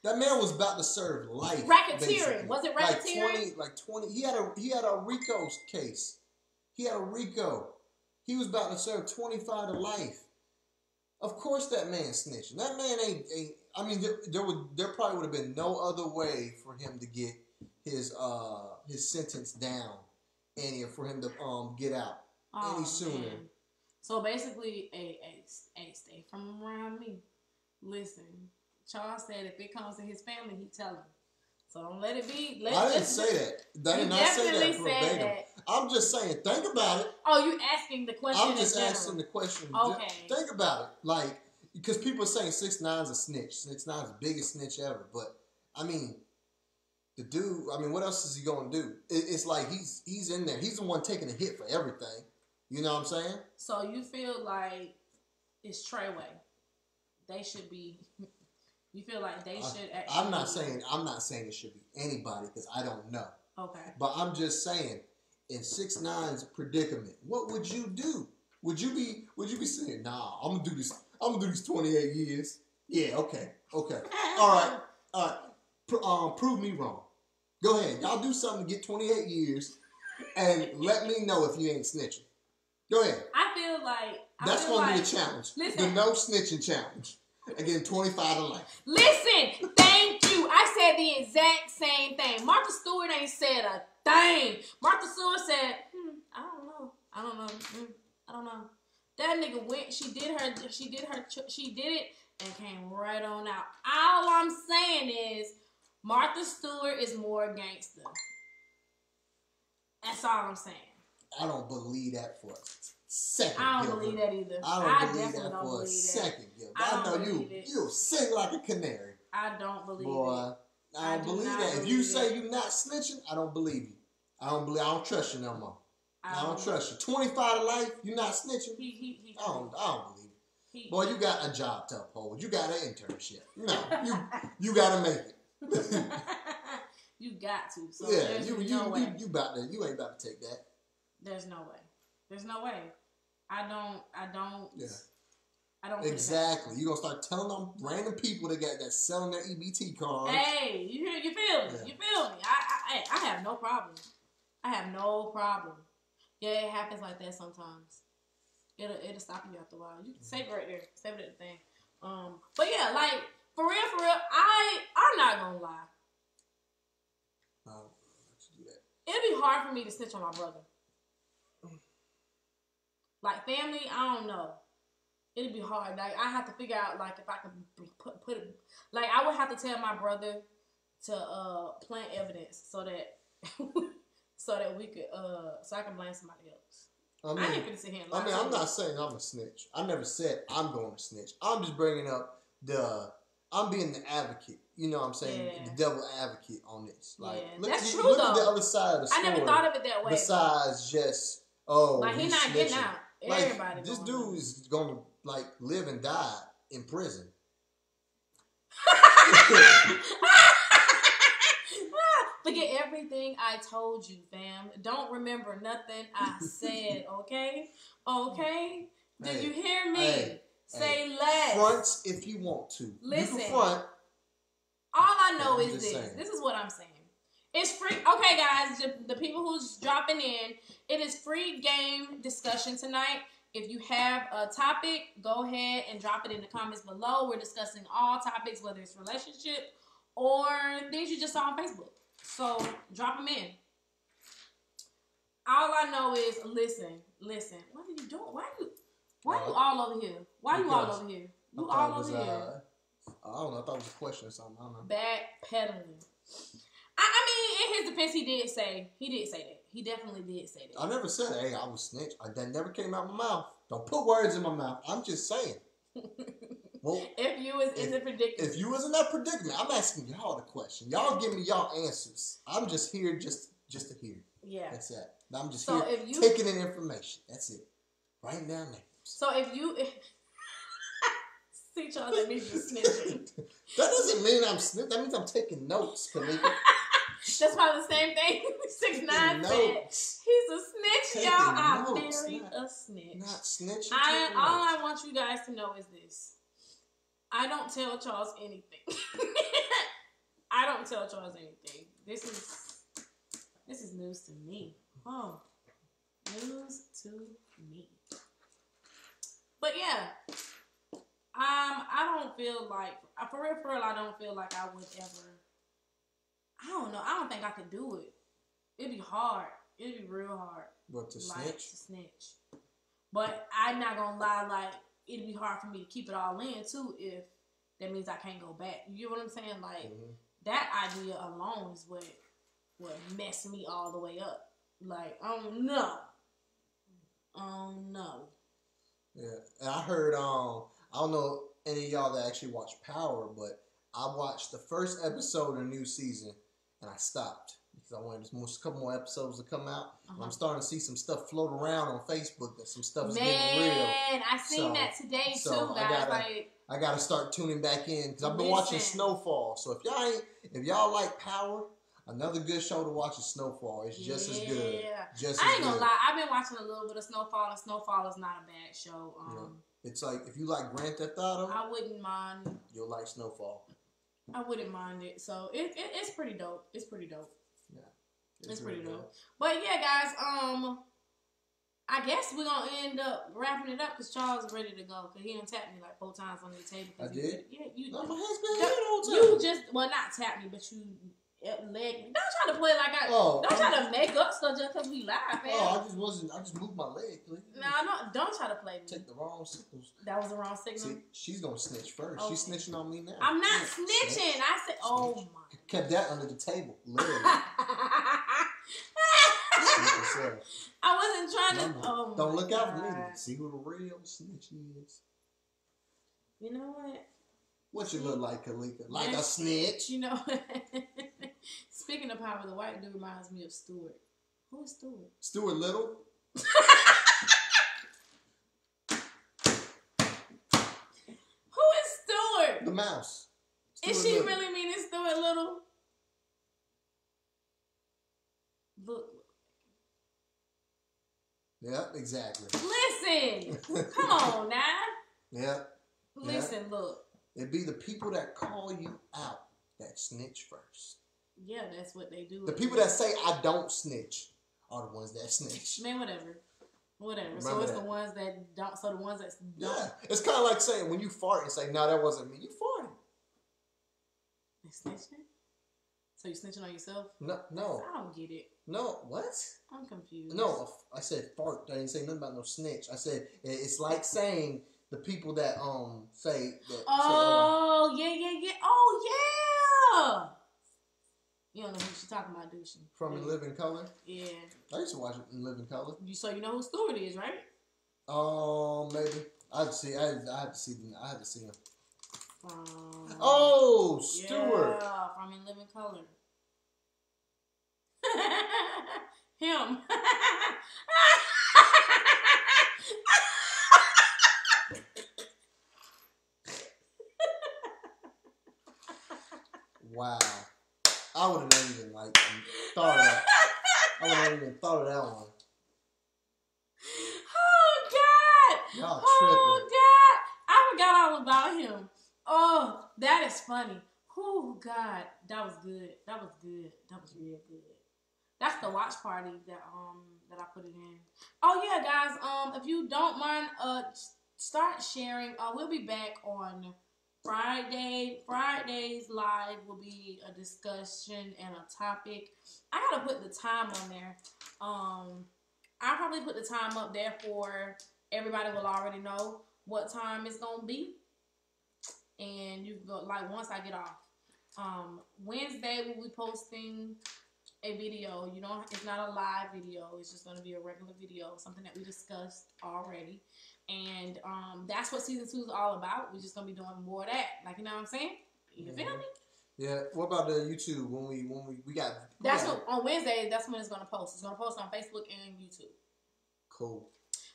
That man was about to serve life. Racketeering. Basically. Was it racketeering? Like 20. He had a RICO case. He had a RICO. He was about to serve 25 to life. Of course that man snitching. That man ain't I mean, there probably would have been no other way for him to get his sentence down and for him to get out any sooner. Man. So basically, stay from around me. Listen, Charles said if it comes to his family, he tell him. So don't let it be. I didn't say that. I did not say that verbatim. I'm just saying, think about it. Oh, you asking the question? I'm just asking the question. Okay. Think about it. Like, because people are saying 6ix9ine's a snitch. 6ix9ine's the biggest snitch ever. But, I mean, the dude, what else is he going to do? It's like he's in there. He's the one taking a hit for everything. You know what I'm saying? So you feel like it's Treyway. They should be... You feel like they should actually... I'm not saying it should be anybody because I don't know. Okay. But I'm just saying, in 6ix9ine's predicament, what would you do? Would you be saying, nah, I'm gonna do this 28 years? Yeah, okay. All right. Prove me wrong. Go ahead. Y'all do something to get 28 years and let me know if you ain't snitching. Go ahead. I feel like... That's gonna be the challenge. Listen. The no snitching challenge. And getting 25 to life. Listen, thank you. I said the exact same thing. Martha Stewart ain't said a thing. Martha Stewart said, I don't know. That nigga went, she did it and came right on out. All I'm saying is Martha Stewart is more gangster. That's all I'm saying. I don't believe that for a second. I don't believe that either. I don't believe that for a second, Gilbert. I know you sing like a canary. I don't believe it. Boy, I don't believe that. If you say you're not snitching, I don't believe you. I don't trust you no more. I don't trust you. 25 to life, you're not snitching? I don't believe it. Boy, you got a job to uphold. You got an internship. No, you got to make it. You got to. So yeah, you ain't about to take that. There's no way. I don't. Yeah. I don't. Exactly. You're gonna start telling them random people that's selling their EBT cards. Hey, you feel me? Yeah. You feel me? I have no problem. Yeah, it happens like that sometimes. It'll stop you after a while. You can save it right there. Save it at the thing. But yeah, like for real, I'm not gonna lie. It'd be hard for me to snitch on my brother. Like family, I don't know. It'd be hard. Like I have to figure out like if I can put it. Like I would have to tell my brother to plant evidence so that we could so I can blame somebody else. I ain't finna sit here and lie. I mean, I'm not saying I'm a snitch. I never said I'm going to snitch. I'm just bringing up I'm being the advocate. You know what I'm saying? Yeah. The devil advocate on this. Like, that's true, look though. at the other side of the story. I never thought of it that way. Besides just, like, he's not snitching. getting out. Everybody. Like, this dude is going to, like, live and die in prison. Forget everything I told you, fam. Don't remember nothing I said, okay? Okay? Did you hear me? Say less. Fronts if you want to. Listen. You can front. All I know is this. Saying. This is what I'm saying. It's free. Okay, guys, the people who's dropping in, it is free game discussion tonight. If you have a topic, go ahead and drop it in the comments below. We're discussing all topics, whether it's relationship or things you just saw on Facebook. So drop them in. All I know is listen. What are you doing? Why you all over here? Why you all over here? You all over here. I don't know. I thought it was a question or something. I don't know. Backpedaling. I mean, in his defense, he did say that. He definitely did say that. I never said, hey, I was snitch. That never came out of my mouth. Don't put words in my mouth. I'm just saying. Well, if you was in the predicament. If you was in that predicament, I'm asking y'all the question. Y'all give me y'all answers. I'm just here just to hear. Yeah. That's it. I'm just so here if you, taking in information. That's it. Writing down names. So if you... See, y'all, that means you're snitching. That doesn't mean I'm snitching. That means I'm taking notes, Kalika. That's probably the same thing 6ix9ine said. He's a snitch, y'all. I'm very a snitch. Not snitching. All I want you guys to know is this. I don't tell Charles anything. I don't tell Charles anything. This is news to me. Oh. News to me. But yeah. I don't feel like, for real, I don't feel like I would ever, I don't know, I don't think I could do it. It'd be hard. It'd be real hard. What, to like, snitch? To snitch. But I'm not gonna lie, like, it'd be hard for me to keep it all in, too, if that means I can't go back. You get what I'm saying? Like, that idea alone is what messed me all the way up. Like, oh, no. Oh, no. Yeah, and I heard, I don't know any of y'all that actually watch Power, but I watched the first episode of the new season, and I stopped because I wanted a couple more episodes to come out. I'm starting to see some stuff float around on Facebook that some stuff is getting real. Man, I seen that today too, guys. I gotta start tuning back in because I've been watching Snowfall. So if y'all like Power, another good show to watch is Snowfall. It's just as good. I ain't gonna lie, I've been watching a little bit of Snowfall, and Snowfall is not a bad show. It's like, if you like Grand Theft Auto, I wouldn't mind. You'll like Snowfall. I wouldn't mind it. So it's pretty dope. It's pretty dope. Yeah. It's pretty dope. But yeah, guys, I guess we're gonna end up wrapping it up because Charles is ready to go because he done tapped me like 4 times on the table. I did? Yeah, you. No, my hand's been here the whole time. You just, well, not tap me, but you leg me. Don't try to play like don't try to make up stuff just because we live, man. I just moved my leg, please. Don't try to play me. Take the wrong signals. That was the wrong signal? See, she's gonna snitch first. Okay. She's snitching on me now. I'm not snitching. Snitch. I said, oh my. Kept that under the table, literally. I wasn't trying to. Oh don't look out God. for me. See who the real snitch is. You know what? What you look like, Kalika? Like a snitch? You know. Speaking of Power, the white dude reminds me of Stewart. Who is Stewart? Stuart Little. Who is Stewart? The mouse. Is she really meaning Stuart Little? Look. Yep, exactly. Listen. Come on now. Yep. Listen, look. It'd be the people that call you out that snitch first. Yeah, that's what they do. The people that say I don't snitch are the ones that snitch. Man, whatever. Remember so it's that. the ones that don't. So the ones that don't. Yeah, it's kind of like saying when you fart and say, "No, that wasn't me." You farted. They snitching? So you snitching on yourself? No. I don't get it. No, what? I'm confused. No, I said fart. I didn't say nothing about no snitch. I said it's like saying the people that say that. Oh, yeah. Oh, yeah. You don't know who she talking about, do she? From In Living Color? Yeah. I used to watch it In Living Color. So you know who Stewart is, right? Maybe. I had to see him. Stewart. Yeah, from In Living Color. Him. Wow. I would have not even thought of that. I would have even thought of that one. Oh God! Y'all tripping. Oh God! I forgot all about him. Oh, that is funny. Oh God, that was good. That was good. That was real good. That's the watch party that I put it in. Oh yeah, guys. If you don't mind, start sharing. We'll be back on Friday. Friday's live will be a discussion and a topic. I gotta put the time on there. I'll probably put the time up there for everybody will already know what time it's gonna be. And you go once I get off. Wednesday we'll be posting a video. It's not a live video. It's just gonna be a regular video, something that we discussed already. And that's what season 2 is all about. We're just gonna be doing more of that. You know what I'm saying? You feel me? Yeah. What about the YouTube? When we got on Wednesday, that's when it's gonna post. It's gonna post on Facebook and YouTube. Cool.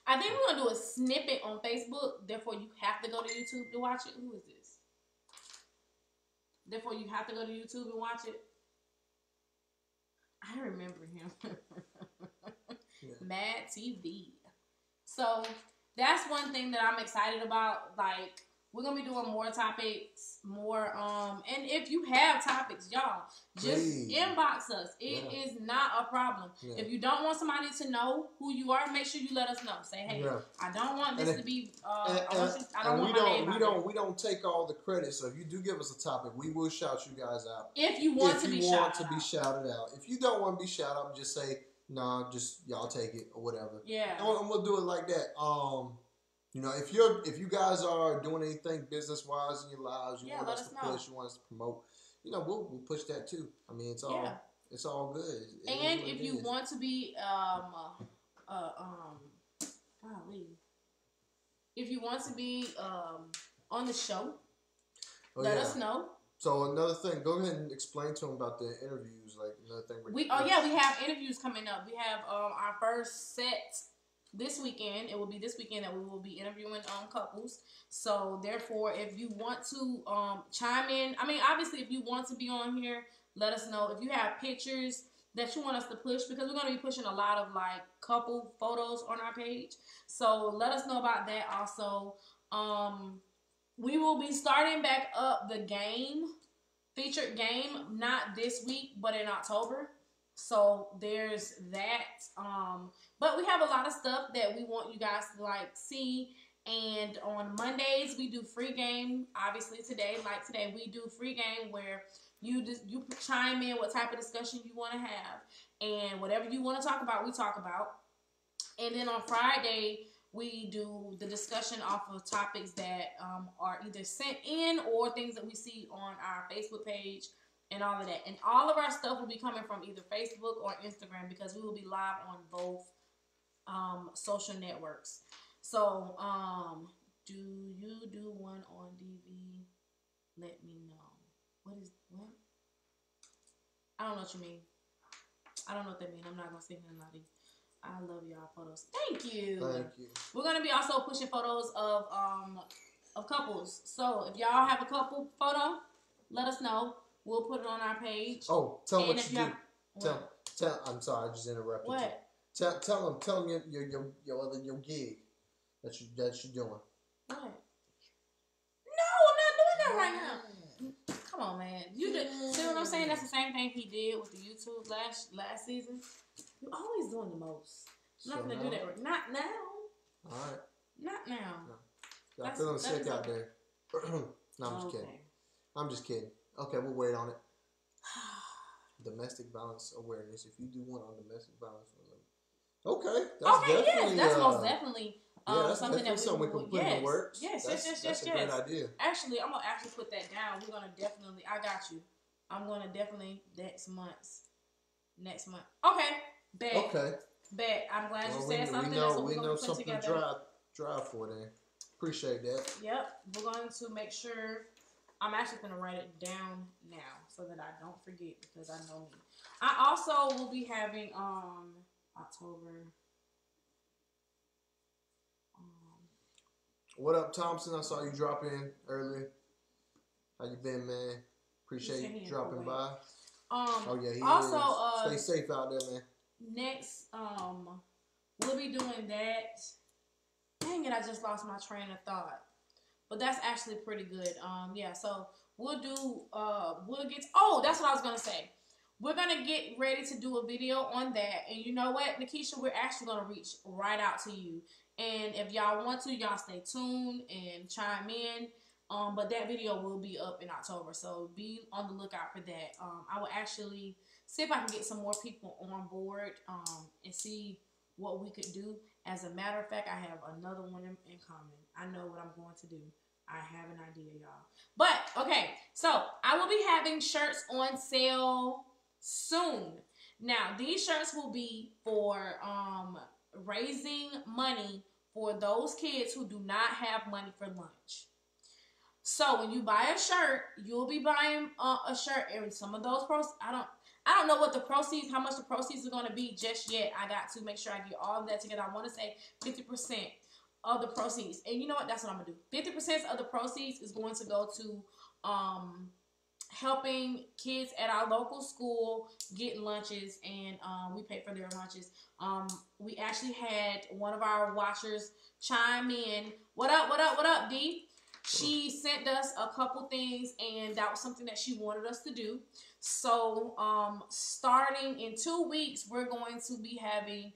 I think we're gonna do a snippet on Facebook. Therefore, you have to go to YouTube to watch it. Who is this? Therefore, you have to go to YouTube and watch it. I remember him. Yeah. Mad TV. So that's one thing that I'm excited about. We're gonna be doing more topics, and if you have topics, y'all, just inbox us. It is not a problem. Yeah. If you don't want somebody to know who you are, make sure you let us know. Say, hey, I don't want this to be. I don't want my name. We don't take all the credit. So if you do give us a topic, we will shout you guys out. If you want to be shouted out. If you don't want to be shouted out, just say no. Just y'all take it or whatever. Yeah, and we'll do it like that. If you guys are doing anything business wise in your lives, you want us to push, you want us to promote, we'll push that too. I mean, it's all good. And if you want to be if you want to be on the show, let us know. So another thing, go ahead and explain to them about the interviews. Another thing we have interviews coming up. We have our first set. This weekend, it will be this weekend that we will be interviewing couples. So therefore, if you want to chime in, obviously if you want to be on here, let us know. If you have pictures that you want us to push, because we're going to be pushing a lot of couple photos on our page. So let us know about that also. We will be starting back up the featured game, not this week, but in October. So there's that. But we have a lot of stuff that we want you guys to see. And on Mondays we do free game. Obviously today we do free game where you chime in what type of discussion you want to have, and whatever you want to talk about, we talk about. And then on Friday we do the discussion off of topics that are either sent in or things that we see on our Facebook page. And all of that. And all of our stuff will be coming from either Facebook or Instagram, because we will be live on both social networks. So, do you do one on DV? Let me know. What? I don't know what you mean. I don't know what that means. I'm not going to say nothing naughty. I love y'all photos. Thank you. Thank you. We're going to be also pushing photos of couples. So, if y'all have a couple photo, let us know. We'll put it on our page. Oh, tell them what you do. Tell. I'm sorry, I just interrupted you. What? Tell them your gig that you're doing. What? No, I'm not doing that right now. Come on, man. You see what I'm saying? That's the same thing he did with the YouTube last season. You're always doing the most. I'm not gonna do that. Not now. All right. Not now. No. I'm feeling sick out there. No, I'm just kidding. Okay, we'll wait on it. Domestic violence awareness. If you do one on domestic violence, okay, that's most definitely something that we can put in the works. Yes. That's a great idea. Actually, I'm gonna put that down. We're gonna definitely. I got you. I'm going to definitely next month. Okay. Bet. Okay. Bet. I'm glad you said something. That's what we're going to put something together. Drive for then. Appreciate that. Yep. We're going to make sure. I'm actually going to write it down now so that I don't forget because I know me. I also will be having October. What up, Thompson? I saw you drop in earlier. How you been, man? Appreciate you dropping by. Oh yeah, he also is. Stay safe out there, man. Next, we'll be doing that. Dang it, I just lost my train of thought. But that's actually pretty good. Yeah, so we'll do that's what I was gonna say. We're gonna get ready to do a video on that. And you know what, Nikisha, we're actually gonna reach right out to you. And if y'all want to, y'all stay tuned and chime in. But that video will be up in October, so be on the lookout for that. I will actually see if I can get some more people on board and see what we could do. As a matter of fact, I have another one in common. I know what I'm going to do. I have an idea, y'all. But, okay, so I will be having shirts on sale soon. Now, these shirts will be for raising money for those kids who do not have money for lunch. So when you buy a shirt, you'll be buying a shirt, and some of those I don't know what the proceeds, how much the proceeds are going to be just yet. I got to make sure I get all of that together. I want to say 50% of the proceeds. And you know what? That's what I'm going to do. 50% of the proceeds is going to go to helping kids at our local school get lunches, and we pay for their lunches. We actually had one of our watchers chime in. What up, D? She sent us a couple things, and that was something that she wanted us to do. So, starting in 2 weeks, we're going to be having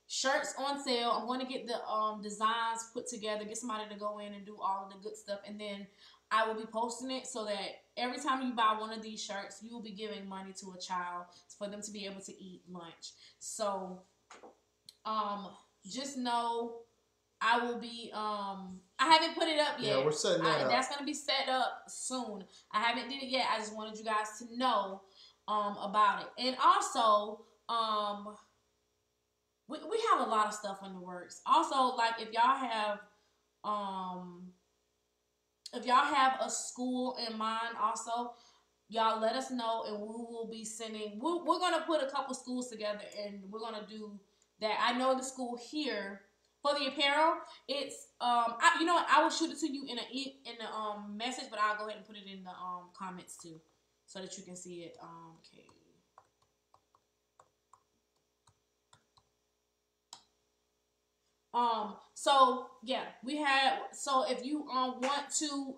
shirts on sale. I'm going to get the designs put together, get somebody to go in and do all of the good stuff, and then I will be posting it so that every time you buy one of these shirts, you will be giving money to a child for them to be able to eat lunch. So, just know I will be, I haven't put it up yet. Yeah, we're setting that up. That's going to be set up soon. I haven't did it yet. I just wanted you guys to know about it. And also, we have a lot of stuff in the works. Also, like, if y'all have a school in mind also, y'all let us know, and we will be sending, we're going to put a couple schools together, and we're going to do that. I know the school here, for the apparel, it's you know what? I will shoot it to you in a message, but I'll go ahead and put it in the comments too, so that you can see it. Okay. So yeah, so if you want to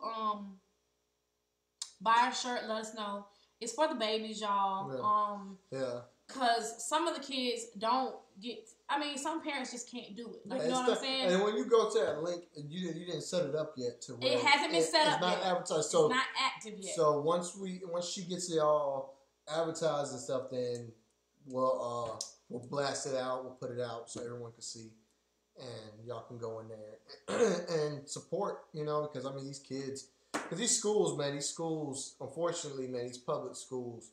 buy a shirt, let us know. It's for the babies, y'all. Yeah. Cause some of the kids don't get. I mean, some parents just can't do it. Like, you know what I'm saying? And when you go to that link, you didn't set it up yet. It hasn't been set up yet. It's not advertised. So it's not active yet. So once she gets it all advertised and stuff, then we'll blast it out. We'll put it out so everyone can see, and y'all can go in there and support. You know, because I mean, these kids, because these schools, unfortunately, man, these public schools,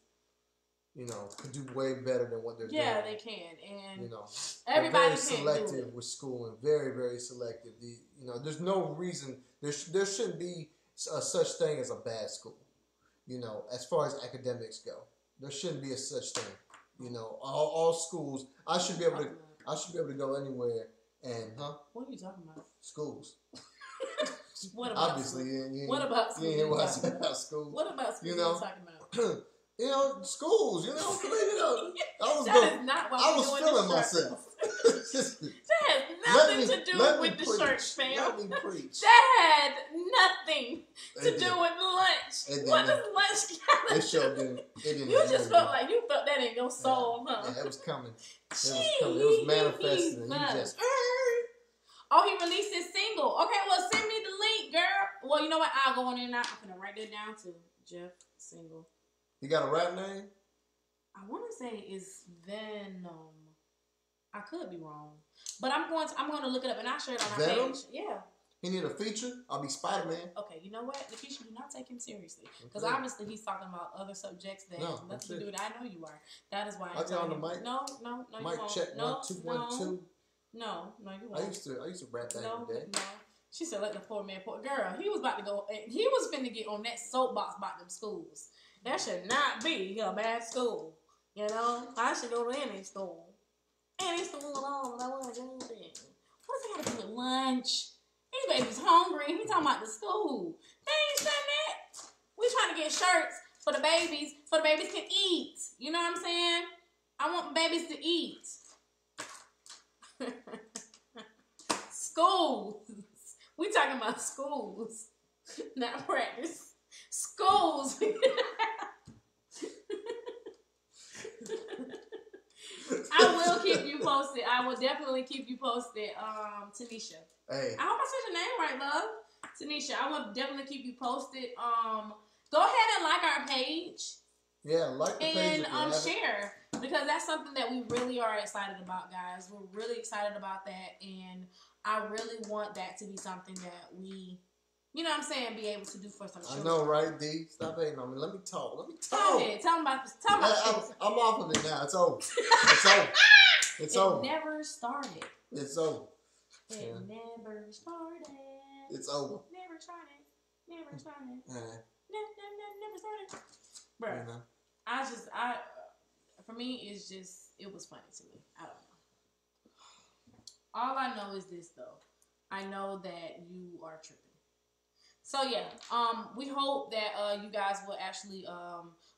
you know, can do way better than what they're doing. Yeah, they can, and you know, everybody very selective with schooling, very, very selective. You know, there's no reason there shouldn't be a such thing as a bad school. You know, as far as academics go, there shouldn't be a such thing. You know, all schools. I should be able to go anywhere and What are you talking about? Schools. What about obviously? Schools? What about schools? You ain't watching about schools. What about schools? You know, you talking about? You know, schools, you know, I was feeling myself. That has nothing to do with the shirt, fam. Let me preach. That had nothing to do with lunch. What does lunch got It sure didn't. You just felt like you felt that in your soul, huh? Yeah, it was coming. It was manifesting. And you just... Oh, he released his single. Okay, well, send me the link, girl. Well, you know what? I'll go on there now. I'm going to write that down too. Jeff Single. You got a rap name? I want to say it's Venom. I could be wrong, but I'm going to look it up and I'll share it on our page. Yeah. He need a feature. I'll be Spider-Man. Okay, you know what? Lakeisha, do not take him seriously. Because Okay. obviously he's talking about other subjects that have nothing to do with it. I know you are. That is why I got on the mic. No, you mic won't. check, No, 1 2 1 2. No, you won't. I used to rap back in the day. No. She said, let the poor man poor. Girl, he was finna get on that soapbox about them schools. That should not be a bad school. You know? I should go to any school. Any school alone, but I want to go there. What's it got to do with lunch? These babies hungry. He talking about the school. They ain't saying that. We trying to get shirts for the babies, so the babies can eat. You know what I'm saying? I want babies to eat. Schools. We talking about schools, not practice. Schools. I will keep you posted. I will definitely keep you posted, Tanisha. Hey. I hope I said your name right, love. Tanisha, I will definitely keep you posted. Go ahead and like our page. Yeah, like the page and share, because that's something that we really are excited about, guys. We're really excited about that, and I really want that to be something that we, you know what I'm saying, be able to do for some children. I know, right, D? Stop hating on me. Let me talk. Go ahead. Tell them about this. Tell them about I'm off of it now. It's over. It's over. It never started. It's over. It never started. It's over. Never started. Never started. Never started. Bro, you know? For me, it was funny to me. I don't know. All I know is this, though. I know that you are tripping. So, yeah, we hope that you guys will actually,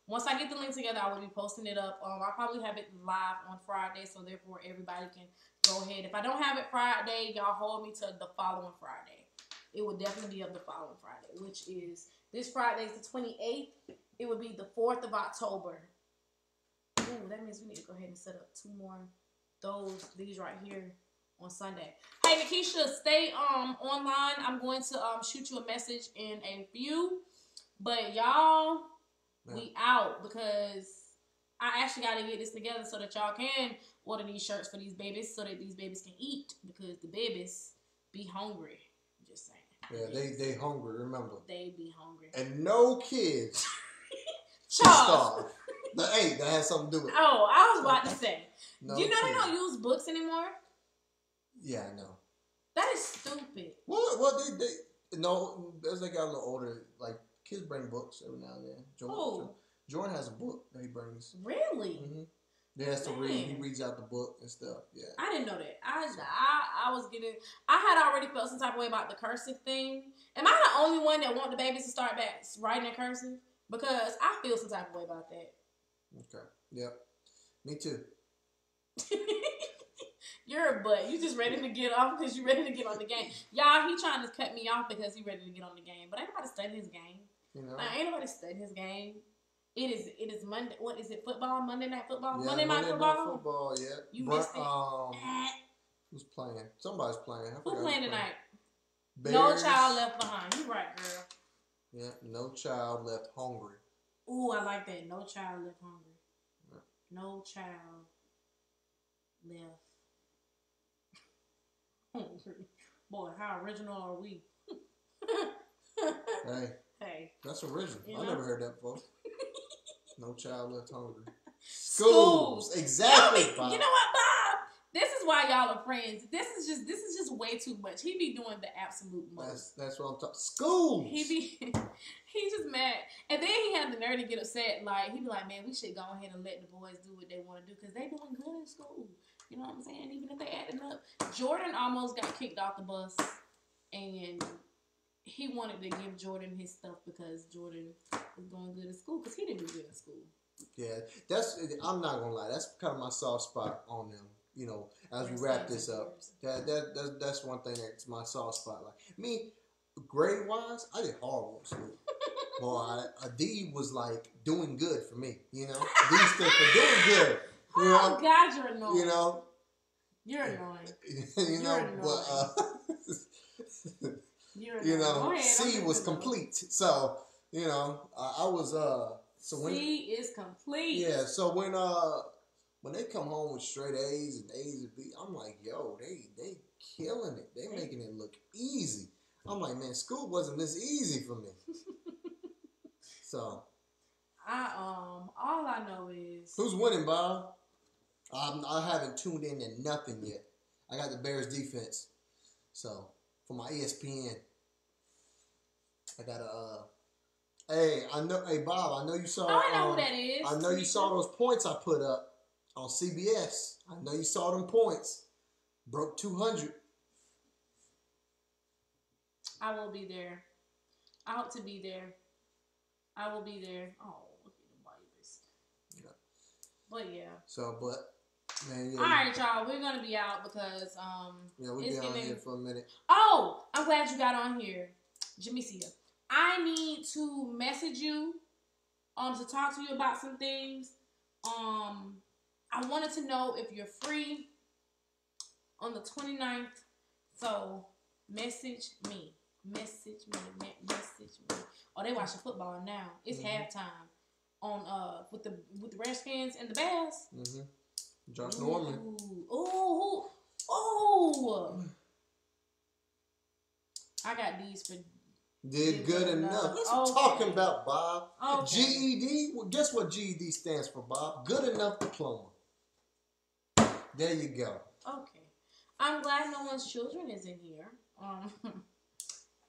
once I get the link together, I will be posting it up. I'll probably have it live on Friday, so therefore everybody can go ahead. If I don't have it Friday, y'all hold me to the following Friday. It will definitely be up the following Friday, which is, this Friday is the 28th. It would be the 4th of October. Ooh, that means we need to go ahead and set up 2 more these right here on Sunday. Hey, Nikisha, stay online. I'm going to shoot you a message in a few. But y'all, we out, because I actually got to get this together so that y'all can order these shirts for these babies so that these babies can eat, because the babies be hungry. Just saying. Yeah, they hungry, remember. They be hungry. And no kids should starve. Hey, that has something to do with it. Oh, I was about to say. No you know kids. They don't use books anymore? Yeah, I know. That is stupid. Well, as they got a little older, like, kids bring books every now and then. Jordan has a book that he brings. Really? Mm-hmm. He has to read. He reads out the book and stuff. Yeah. I didn't know that. I had already felt some type of way about the cursive thing. Am I the only one that want the babies to start back writing in cursive? Because I feel some type of way about that. Okay. Yep. Me too. You're a butt. You just ready to get off because you ready to get on the game. Y'all, he trying to cut me off because he ready to get on the game. But ain't nobody studying his game. You know? Ain't nobody studying his game. It is Monday. What is it? Football? Monday Night Football? Yeah, Monday Night Football? Football, yeah. You missed it. Who's playing? Somebody's playing. Who's playing tonight? Bears. No Child Left Behind. You right, girl. Yeah, No Child Left Hungry. Ooh, I like that. No Child Left Hungry. Yeah. No Child Left Hungry. Boy, how original are we? Hey. That's original. You I know? never heard that before. No Child Left Hungry. Schools. Exactly. You know what, Bob? This is why y'all are friends. This is just way too much. He be doing the absolute most. That's what I'm talking. Schools. He's just mad. And then he had the nerve to get upset. Like, he be like, man, we should go ahead and let the boys do what they want to do because they doing good in school. You know what I'm saying? Even if they acting up. Jordan almost got kicked off the bus, and he wanted to give Jordan his stuff because Jordan was doing good in school because he didn't do good in school. Yeah, I'm not gonna lie. That's kind of my soft spot on them. You know, as we wrap this up, that's one thing that's my soft spot. Like me, grade wise, I did horrible in school. Boy, a D was like doing good for me. You know, D stood for doing good. You know? God, you're annoying. You know, you're annoying. You know, C was complete. So, you know, I was so when C is complete. Yeah, so when they come home with straight A's and A's and B, I'm like, yo, they killing it. They making it look easy. I'm like, man, school wasn't this easy for me. So, all I know is who's winning, Bob? I haven't tuned in to nothing yet. I got the Bears defense. So, for my ESPN, I got hey, Bob, I know you saw. I know who that is. I know you saw those points I put up on CBS. I know you saw them points. Broke 200. I will be there. I hope to be there. I will be there. Oh, look at the babies. Yeah. But yeah. So, man, yeah. All right, y'all. We're gonna be out because yeah, we'll be on here for a minute. Oh, I'm glad you got on here, Jamicia. I need to message you to talk to you about some things. I wanted to know if you're free on the 29th. So message me. Message me. Oh, they watching football now. It's halftime on with the Redskins and the Bears. Josh Norman. Ooh. I got these for did good enough. That's what I'm talking about, Bob. Okay. GED. Well, guess what GED stands for, Bob? Good enough diploma. There you go. Okay. I'm glad no one's children is in here.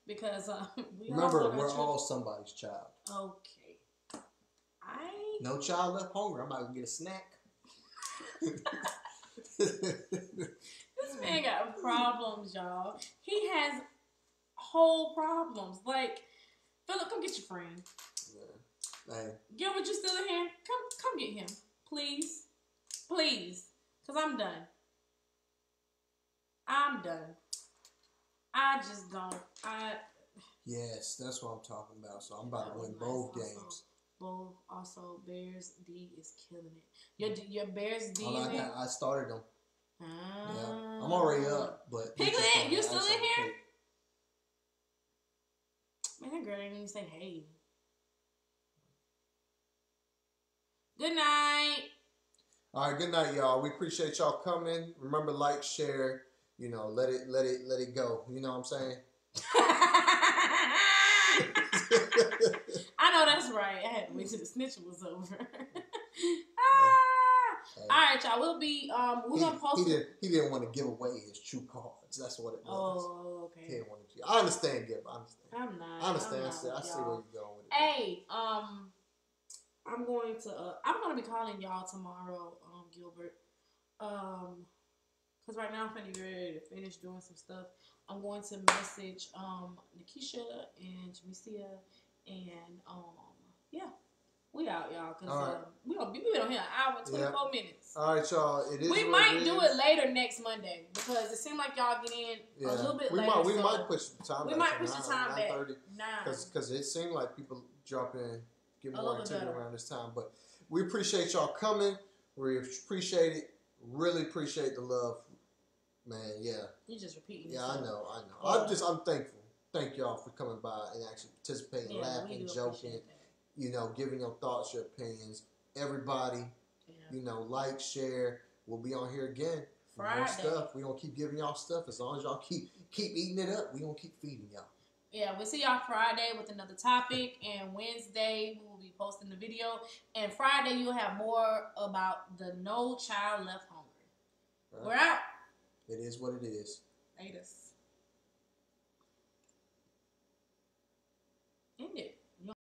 Because remember, we're all somebody's child. Okay. No child left hungry. I'm about to get a snack. This man got problems, y'all. He has whole problems. Like, Philip, come get your friend. Yeah. Hey. Gilbert, you still in here? Come get him. Please. Because I'm done. I just don't. Yes, that's what I'm talking about. So I'm about to win both games. Both. Also, Bears D is killing it. Your Bears D. I started them. Yeah, I'm already up. But Piglet, you still in here? Man, that girl didn't even say hey. Good night. All right, good night, y'all. We appreciate y'all coming. Remember, like, share. You know, let it go. You know what I'm saying? I know that's right. I had to wait till the snitch was over. All right, y'all. We'll be we're gonna post. He didn't want to give away his true cards. That's what it was. Oh, okay. He didn't want to. I understand, Gib. I understand. I'm not. I understand. I see where you're going with it. Hey, I'm gonna be calling y'all tomorrow, Gilbert. Because right now I'm finna get ready to finish doing some stuff. I'm going to message Nikisha and Jamicia and yeah. We out, y'all, because we been on here an hour and 24 minutes. All right, y'all. We might do it later next Monday because it seemed like y'all get in a little bit later. We might push the time back. We might push the time back. 9. Because it seemed like people drop in, get more activity around this time. But we appreciate y'all coming. We appreciate it. Really appreciate the love. Man, yeah. You just repeating yourself. I know. I'm thankful. Thank y'all for coming by and actually participating, laughing, joking. You know, giving your thoughts, your opinions. Everybody, you know, like, share. We'll be on here again. Friday. More stuff. We're going to keep giving y'all stuff. As long as y'all keep eating it up, we're going to keep feeding y'all. Yeah, we'll see y'all Friday with another topic. And Wednesday, we will be posting the video. And Friday, you'll have more about the No Child Left Hungry. Right. We're out. It is what it is. End it.